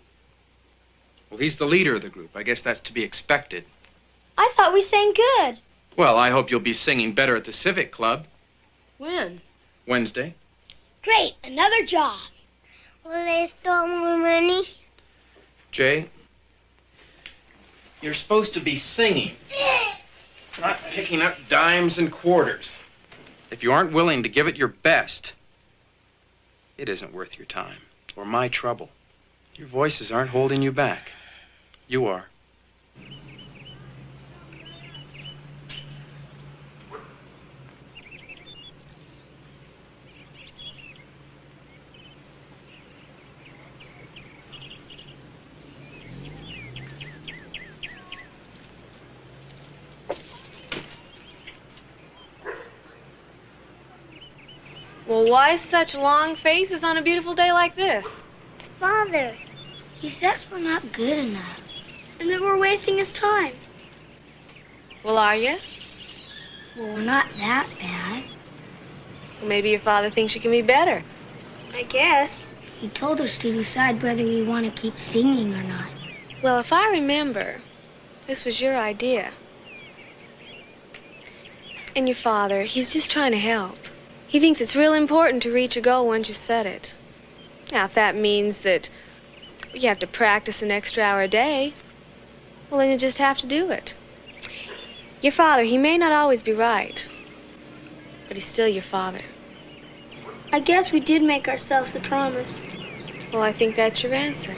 Well, he's the leader of the group. I guess that's to be expected. I thought we sang good. Well, I hope you'll be singing better at the Civic Club. When? Wednesday. Great, another job. Will they store more money? Jay, you're supposed to be singing, not picking up dimes and quarters. If you aren't willing to give it your best, it isn't worth your time or my trouble. Your voices aren't holding you back. You are. Well, why such long faces on a beautiful day like this? Father, he says we're not good enough, and that we're wasting his time. Well, are you? Well, we're not that bad. Well, maybe your father thinks you can be better. I guess. He told us to decide whether we want to keep singing or not. Well, if I remember, this was your idea. And your father, he's just trying to help. He thinks it's real important to reach a goal once you set it. Now, if that means that you have to practice an extra hour a day, well, then you just have to do it. Your father, he may not always be right, but he's still your father. I guess we did make ourselves a promise. Well, I think that's your answer.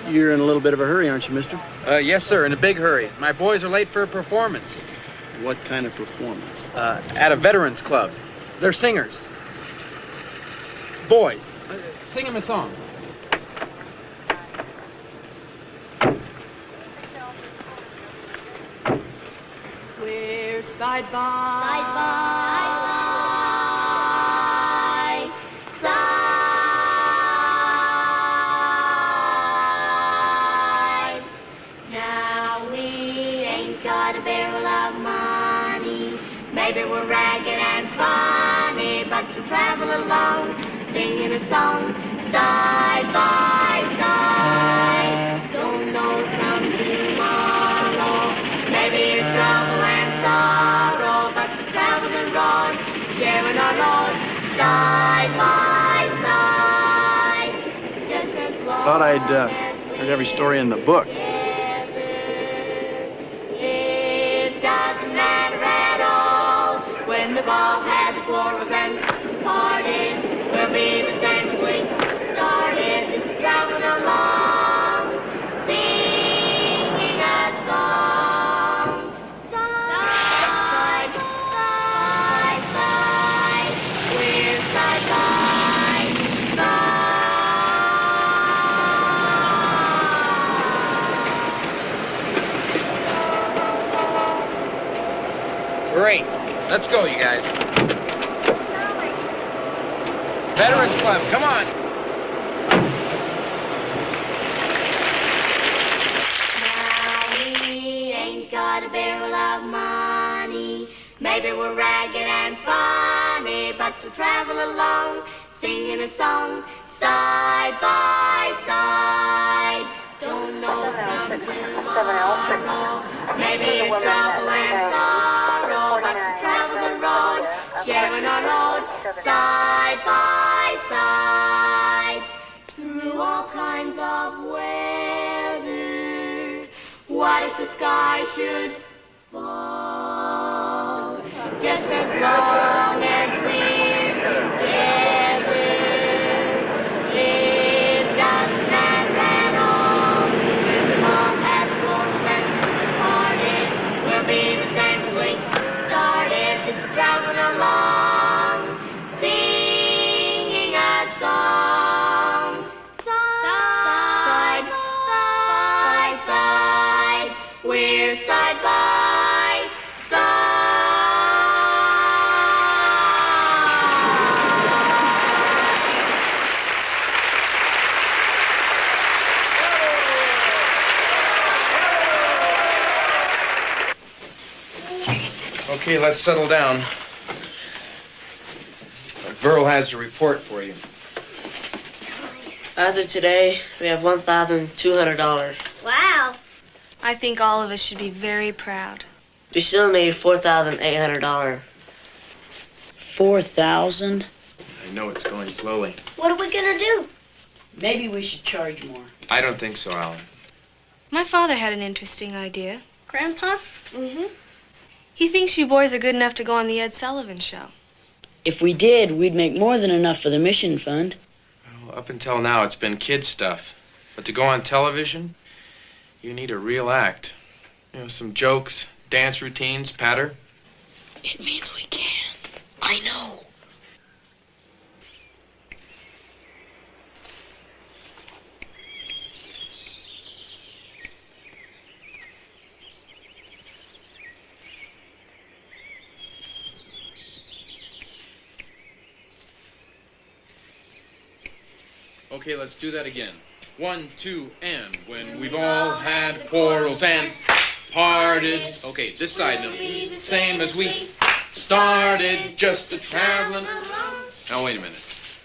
You're in a little bit of a hurry, aren't you, mister? Yes, sir, in a big hurry. My boys are late for a performance. What kind of performance? At a veterans club. They're singers. Boys, sing them a song. We're side by Side by side. Now we ain't got a barrel of money. Maybe we're ragged and funny, but we travel along, singing a song, side by side. Don't know from tomorrow. Maybe it's trouble and sorrow, but we travel the road, sharing our road, side by side. Just as long Thought I'd heard every story in the book. it doesn't matter at all. When the ball has the quarrels and parted, we'll be the same as we started, just traveling along, singing a song. Side by side, we're side by Great. Let's go, you guys. Veterans Club, come on. Now we ain't got a barrel of money. Maybe we're ragged and funny, but we'll travel along, singing a song, side by side. Don't know from tomorrow. Maybe it's trouble and sorrow, but we'll travel the road, sharing our road, side by side. Through all kinds of weather. What if the sky should fall? Just as long as we're together. we're side by side. Okay, let's settle down. Verl has a report for you. As of today, we have $1,200. Wow. I think all of us should be very proud. We still need $4,800. 4,000? I know it's going slowly. What are we gonna do? Maybe we should charge more. I don't think so, Alan. My father had an interesting idea. Grandpa? Mm-hmm. He thinks you boys are good enough to go on the Ed Sullivan Show. If we did, we'd make more than enough for the mission fund. Well, up until now, it's been kid stuff. But to go on television, you need a real act. You know, some jokes, dance routines, patter. It means we can. I know. Okay, let's do that again. 1, 2, and when we've all had quarrels and parted. Okay, this side now. Same as we started, just a traveling. Now, wait a minute.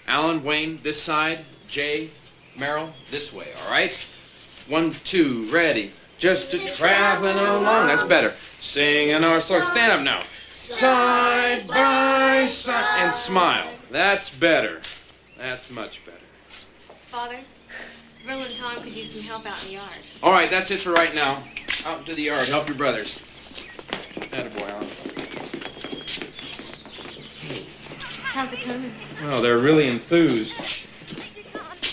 Alan, Wayne, this side. Jay, Merrill, this way, all right? 1, 2, ready. Just a traveling along. That's better. Singing our song. Stand up now. Side by side. And smile. That's better. That's much better. Father, Verl and Tom could use some help out in the yard. All right, that's it for right now. Out into the yard. Help your brothers. Attaboy, Alan. How's it coming? Well, they're really enthused.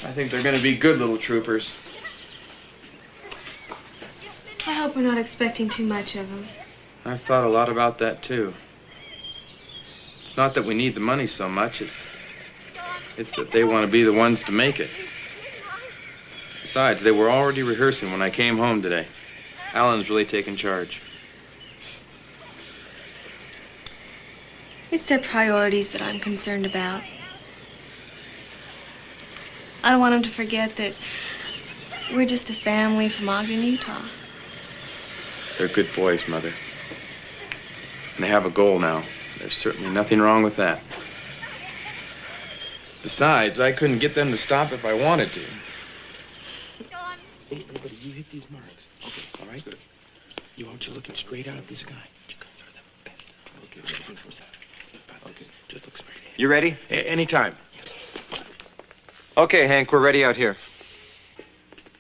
I think they're going to be good little troopers. I hope we're not expecting too much of them. I've thought a lot about that, too. It's not that we need the money so much. It's that they want to be the ones to make it. Besides, they were already rehearsing when I came home today. Alan's really taken charge. It's their priorities that I'm concerned about. I don't want them to forget that we're just a family from Ogden, Utah. They're good boys, Mother. And they have a goal now. There's certainly nothing wrong with that. Besides, I couldn't get them to stop if I wanted to. Hey, everybody, you hit these marks. Okay, all right? Good. You want you looking straight out at the sky. Okay, okay, just look straight ahead. You ready? Anytime. Okay, Hank, we're ready out here.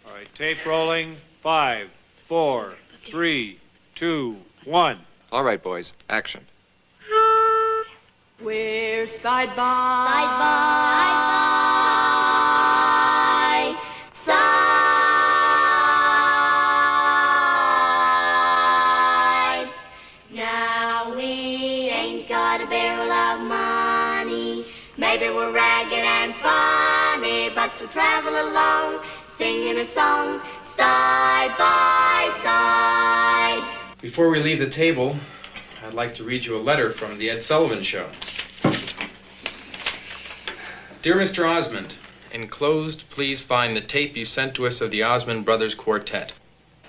All right, tape rolling. 5, 4, 3, 2, 1. All right, boys, action. We're side by side. Now we ain't got a barrel of money. Maybe we're ragged and funny, but we'll travel along, singing a song, side by side. Before we leave the table, I'd like to read you a letter from the Ed Sullivan Show. Dear Mr. Osmond, enclosed, please find the tape you sent to us of the Osmond Brothers Quartet.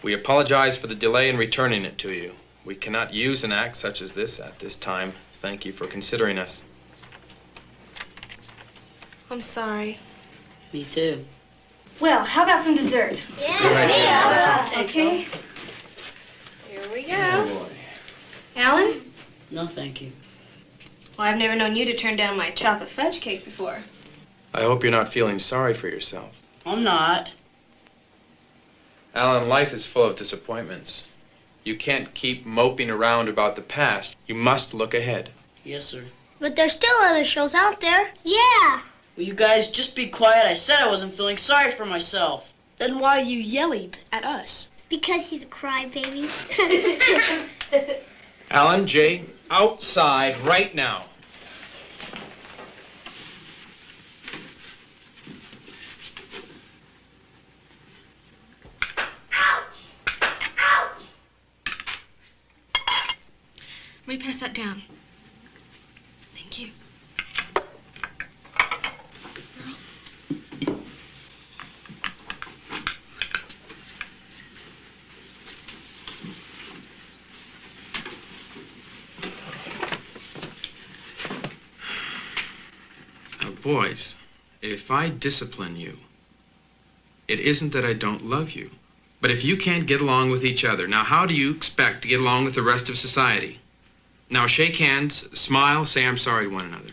We apologize for the delay in returning it to you. We cannot use an act such as this at this time. Thank you for considering us. I'm sorry. Me too. Well, how about some dessert? Yeah. Okay. Here we go. Alan? No, thank you. Well, I've never known you to turn down my chocolate fudge cake before. I hope you're not feeling sorry for yourself. I'm not. Alan, life is full of disappointments. You can't keep moping around about the past. You must look ahead. Yes, sir. But there's still other shows out there. Yeah. Will you guys just be quiet? I said I wasn't feeling sorry for myself. Then why are you yelling at us? Because he's a crybaby. Alan, Jay, outside right now. Let me pass that down. Thank you. Now, boys, if I discipline you, it isn't that I don't love you. But if you can't get along with each other, now how do you expect to get along with the rest of society? Now shake hands, smile, say I'm sorry to one another.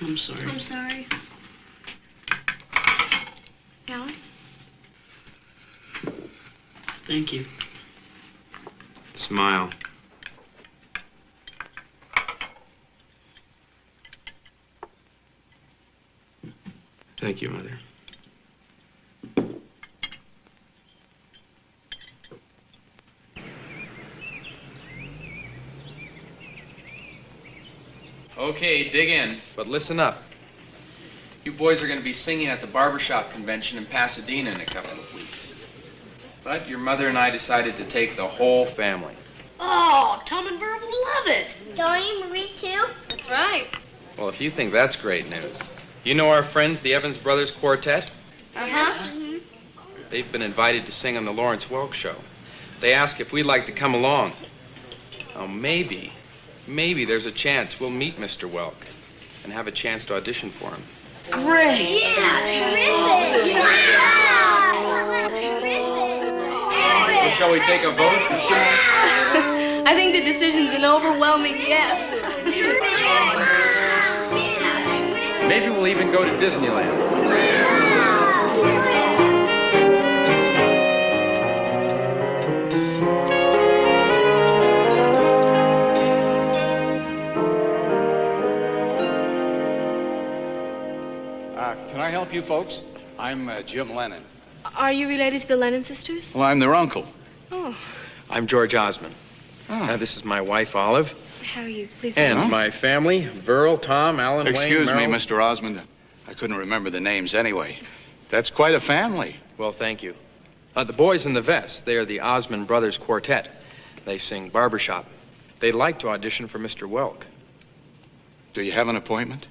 I'm sorry. I'm sorry. Alan? Thank you. Smile. Thank you, Mother. Okay, dig in, but listen up. You boys are going to be singing at the barbershop convention in Pasadena in a couple of weeks. But your mother and I decided to take the whole family. Oh, Tom and Verb will love it. Donnie, Marie, too? That's right. Well, if you think that's great news, you know our friends, the Evans Brothers Quartet? Uh-huh. They've been invited to sing on the Lawrence Welk Show. They asked if we'd like to come along. Oh, maybe there's a chance we'll meet Mr. Welk and have a chance to audition for him. Great. Yeah, terrific. Wow. So shall we take a vote? I think the decision's an overwhelming yes. Maybe we'll even go to Disneyland. Can I help you folks? I'm Jim Lennon. Are you related to the Lennon sisters? Well, I'm their uncle. Oh, I'm George Osmond. This is my wife, Olive. how are you? Please. And my family, Verl, Tom, Alan, Wayne, Excuse me, Merrill. Mr. Osmond. I couldn't remember the names anyway. That's quite a family. Well, thank you. The boys in the vest, they are the Osmond Brothers Quartet. They sing barbershop. They'd like to audition for Mr. Welk. Do you have an appointment?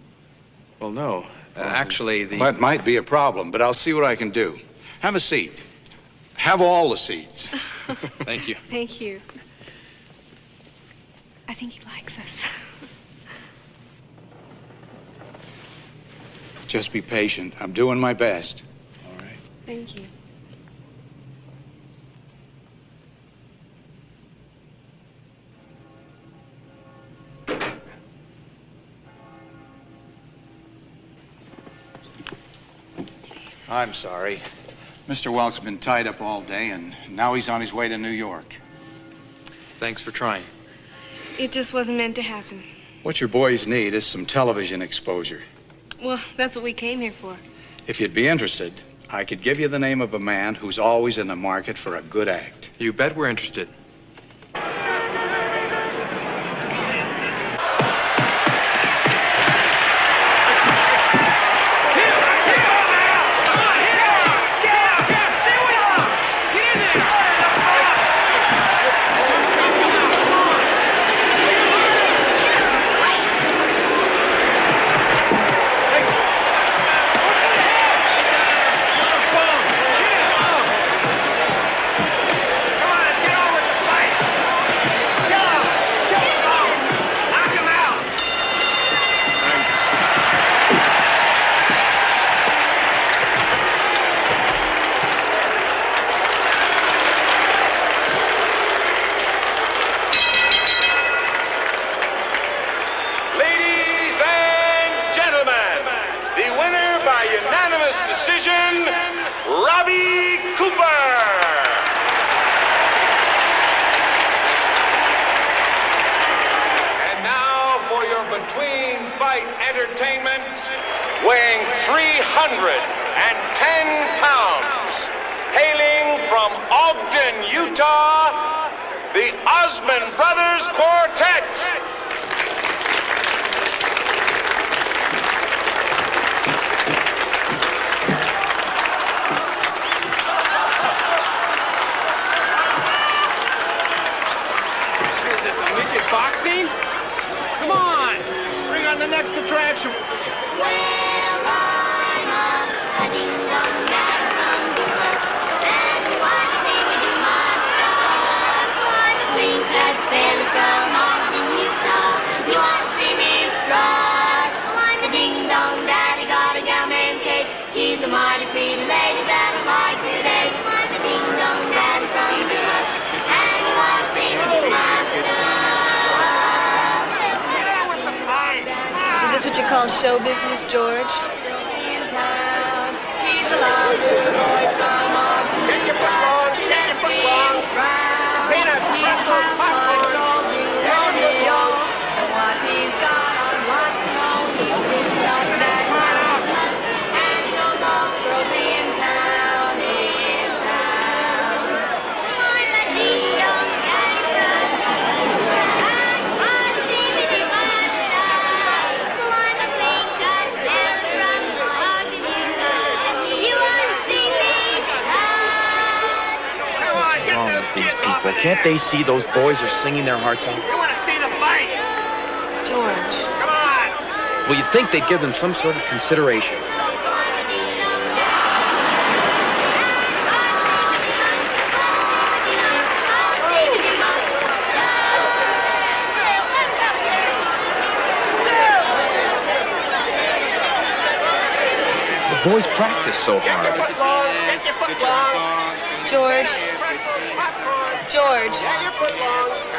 Well, no. Actually, That might be a problem, but I'll see what I can do. Have a seat. Have all the seats. Thank you. Thank you. I think he likes us. Just be patient. I'm doing my best. All right. Thank you. I'm sorry. Mr. Welk's been tied up all day, and now he's on his way to New York. Thanks for trying. It just wasn't meant to happen. What your boys need is some television exposure. Well, that's what we came here for. If you'd be interested, I could give you the name of a man who's always in the market for a good act. You bet we're interested. Entertainment, weighing 310 pounds, hailing from Ogden, Utah, the Osmond Brothers Quartet. Watch the tracks. Well, I'm a ding-dong daddy from Dumas, and you want to see me do my stuff. I'm a clean-cut fella from Ogden, Utah. You want to see me strut? Well, I'm a ding-dong daddy, got a gal named Kate. She's a mighty pretty lady that I like today. Well, I'm a ding-dong daddy from Dumas, and you want to see me do my stuff. Is this what you call show business, George? These people, can't they see those boys are singing their hearts out? You want to see the fight? George. Come on. Well, you'd think they'd give them some sort of consideration. The boys practice so hard. Get your foot long. George. George.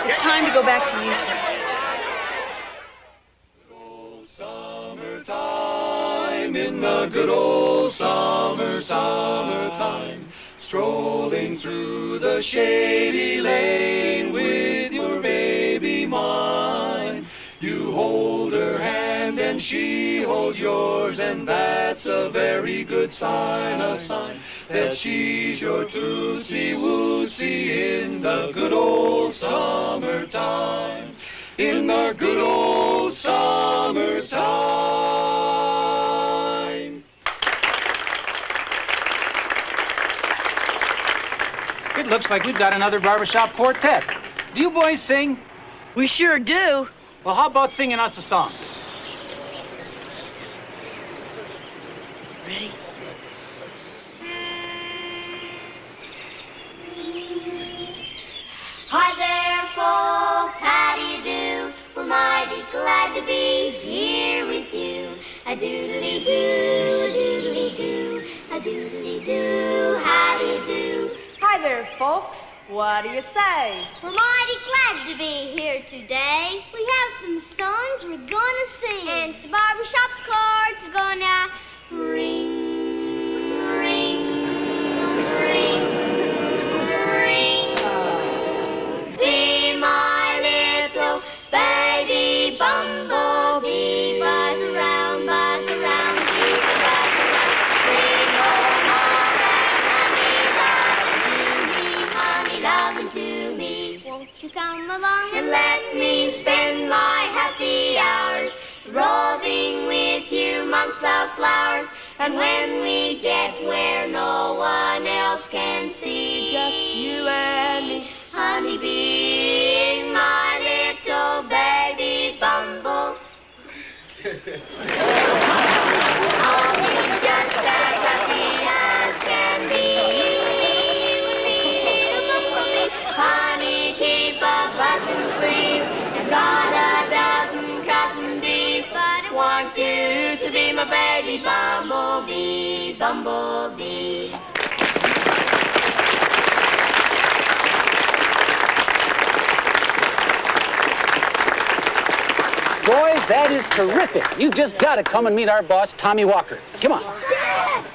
It's time to go back to Utah. Summertime, in the good old summertime, strolling through the shady lane with your baby mine. You hold her hand and she holds yours, and that's a very good sign, a sign that she's your Tootsie Wootsie in the good old summertime, in the good old summertime. It looks like we've got another barbershop quartet. Do you boys sing? We sure do. Well, how about singing us a song? Ready? Hi there, folks, how do you do? We're mighty glad to be here with you. A doodly-doo, a doodly-doo, a doodly-doo, how do you do? Hi there, folks. What do you say? We're mighty glad to be here today. We have some songs we're gonna sing. And some barbershop cards we're gonna ring, ring, ring, ring. Be my little baby bumblebee, buzz around, keep a buzz around. Bring home all that honey loving to me. Won't you come along And let me spend my happy hours roving with you amongst the flowers. And when we get where no one else can see, Just you and me. honey, be my little baby bumble. I'll be just as happy as can be. Honey, keep a buzzing, please. I've got a dozen cousin bees, but I want you to be my baby bumblebee, bumblebee. Boys, that is terrific. You just got to come and meet our boss, Tommy Walker. Come on. Yes!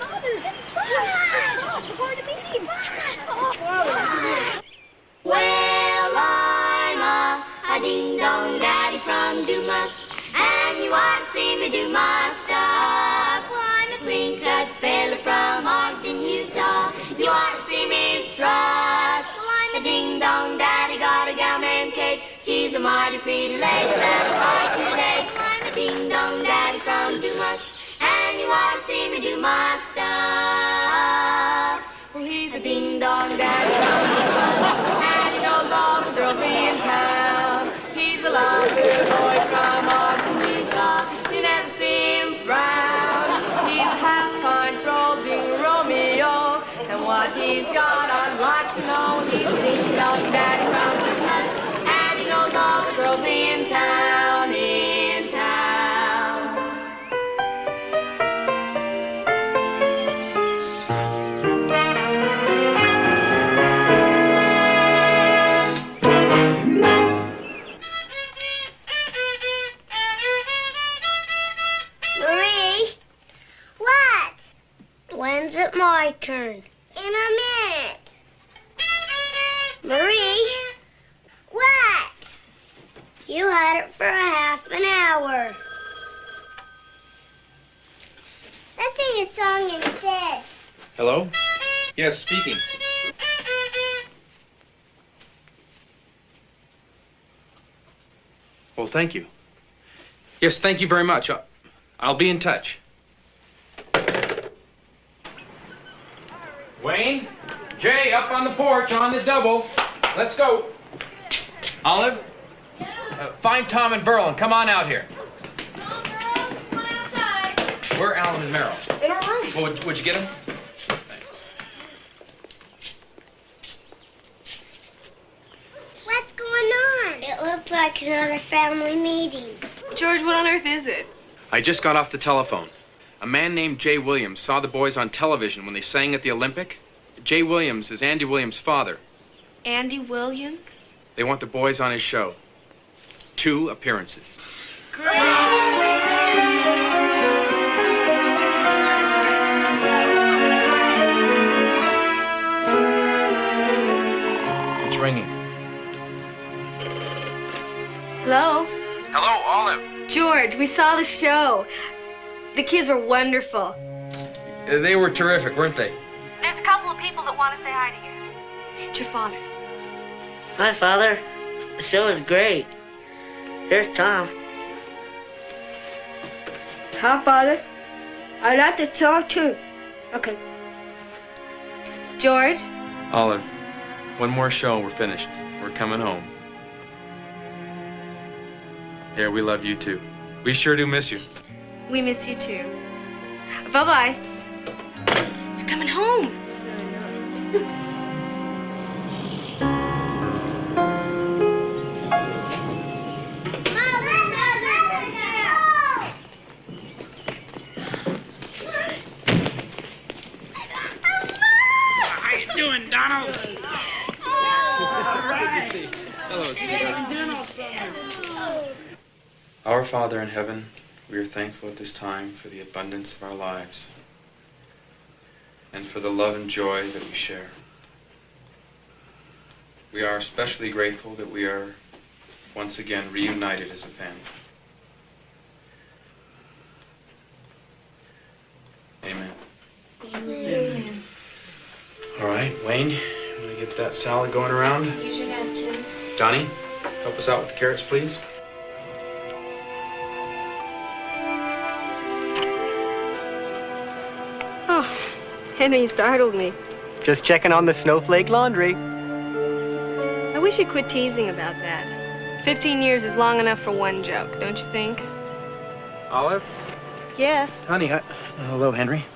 Well, I'm a ding-dong daddy from Dumas, and you want to see me do my stuff. Well, I'm a clean-cut fella from Ogden, Utah. You want to see me strut? Well, I'm a ding-dong daddy, got a gal named Kate. She's a mighty pretty lady that I like today. Well, I'm a ding-dong daddy from Dumas, and you want to see me do my stuff. Well, he's a ding-dong daddy from Dumas, and he knows all the girls in town. He's a lovely boy from Ogden, Utah. You turn. In a minute. Marie? What? You had it for a half an hour. Let's sing a song instead. Hello? Yes, speaking. Well, thank you. Yes, thank you very much. I'll be in touch. Wayne? Jay, up on the porch on the double. Let's go. Olive? Find Tom and Burl and come on out here. Tom, Burl, come on outside. Where are Alan and Merrill? In our room. Well, would you get them? What's going on? It looks like another family meeting. George, what on earth is it? I just got off the telephone. A man named Jay Williams saw the boys on television when they sang at the Olympic. Jay Williams is Andy Williams' father. Andy Williams? They want the boys on his show. 2 appearances. It's ringing. Hello? Hello, Olive. George, we saw the show. The kids were wonderful. They were terrific, weren't they? There's a couple of people that want to say hi to you. It's your father. Hi, Father. The show is great. Here's Tom. Hi, Father. I like the song too. Okay. George? Olive, one more show and we're finished. We're coming home. Yeah, we love you too. We sure do miss you. We miss you too. Bye-bye. You're coming home. How you doing, Donald? Hello, Our Father in heaven, we are thankful at this time for the abundance of our lives and for the love and joy that we share. We are especially grateful that we are once again reunited as a family. Amen. Amen. All right, Wayne, you want to get that salad going around? Use your napkins. Donnie, help us out with the carrots, please. Oh, Henry startled me. Just checking on the snowflake laundry. I wish you'd quit teasing about that. 15 years is long enough for one joke, don't you think? Olive? Yes. Honey, hello, Henry.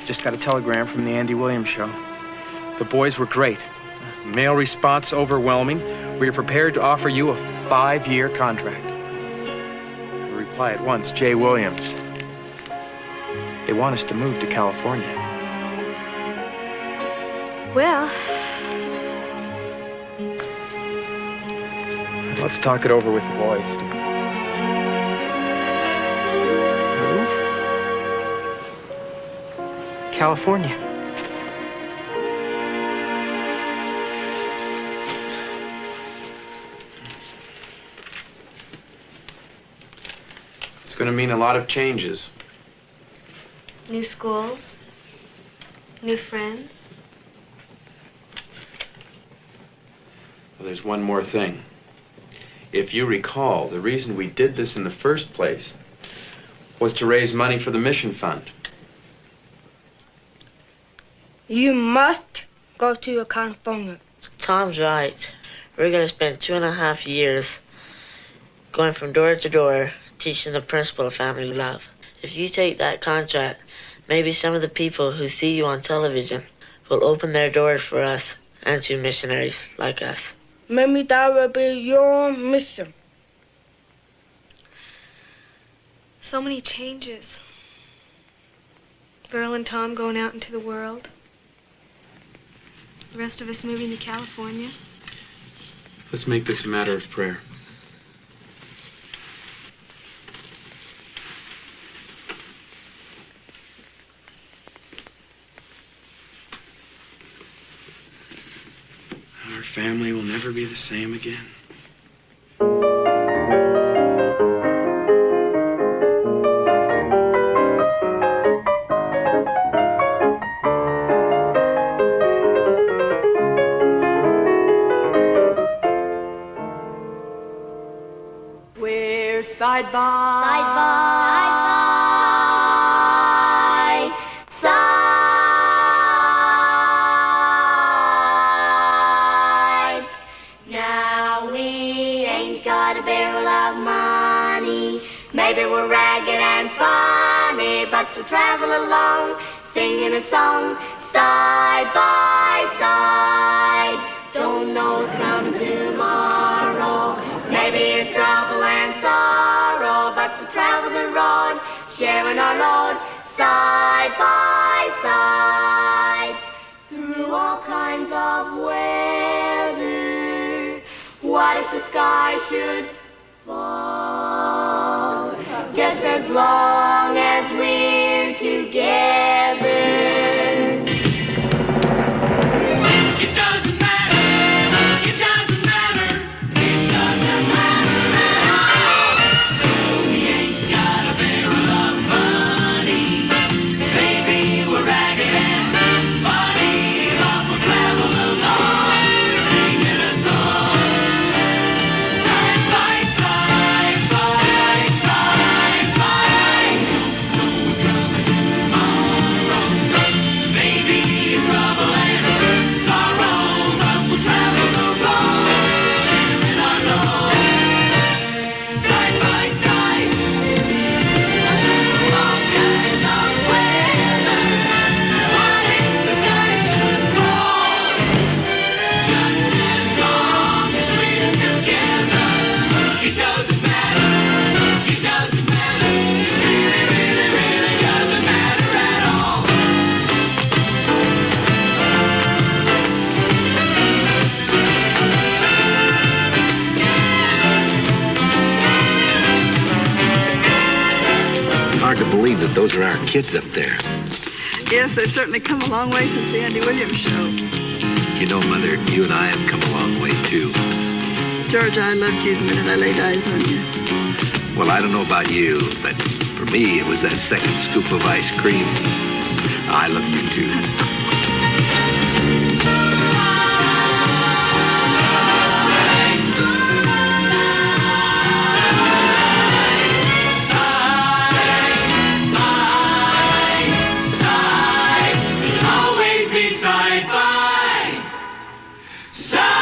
Just got a telegram from the Andy Williams show. The boys were great. Mail response overwhelming. We are prepared to offer you a 5-year contract. The reply at once, Jay Williams. They want us to move to California. Well, let's talk it over with the boys. Move? California. It's going to mean a lot of changes. new schools, new friends. Well, there's one more thing. If you recall, the reason we did this in the first place was to raise money for the mission fund. You must go to California. Tom's right. We're going to spend 2.5 years going from door to door teaching the principle of family love. If you take that contract, maybe some of the people who see you on television will open their doors for us and to missionaries like us. Maybe that will be your mission. So many changes. Burl and Tom going out into the world. The rest of us moving to California. Let's make this a matter of prayer. Our family will never be the same again. We're side by side. Now we ain't got a barrel of money. Maybe we're ragged and funny, but we'll travel along, singing a song, side by side. Don't know what's come tomorrow. Maybe it's trouble and sorrow, but we'll travel the road, sharing our load, side by side. Through all kinds of weather. What if the sky should fall? Just as long as we're together. It doesn't matter. It doesn't matter. It doesn't matter at all. We ain't got a barrel of money. Baby, we're ragged and funny, but we'll travel along, singing a song. Side by side, by side, by. Don't know what's coming tomorrow. Maybe it's trouble and sorrow, but we'll travel the road, sharing our load, side by side. Through all kinds of weather. What if the sky should fall? Just as long as we're together. It doesn't matter. It doesn't matter. It really, really, really doesn't matter at all. It's hard to believe that those are our kids up there. Yes, they've certainly come a long way since the Andy Williams show. You know, Mother, you and I have come a long way, too. George, I loved you the minute I laid eyes on you. Well, I don't know about you, but for me, it was that second scoop of ice cream. I love you, too. Side, we'll always be side by side.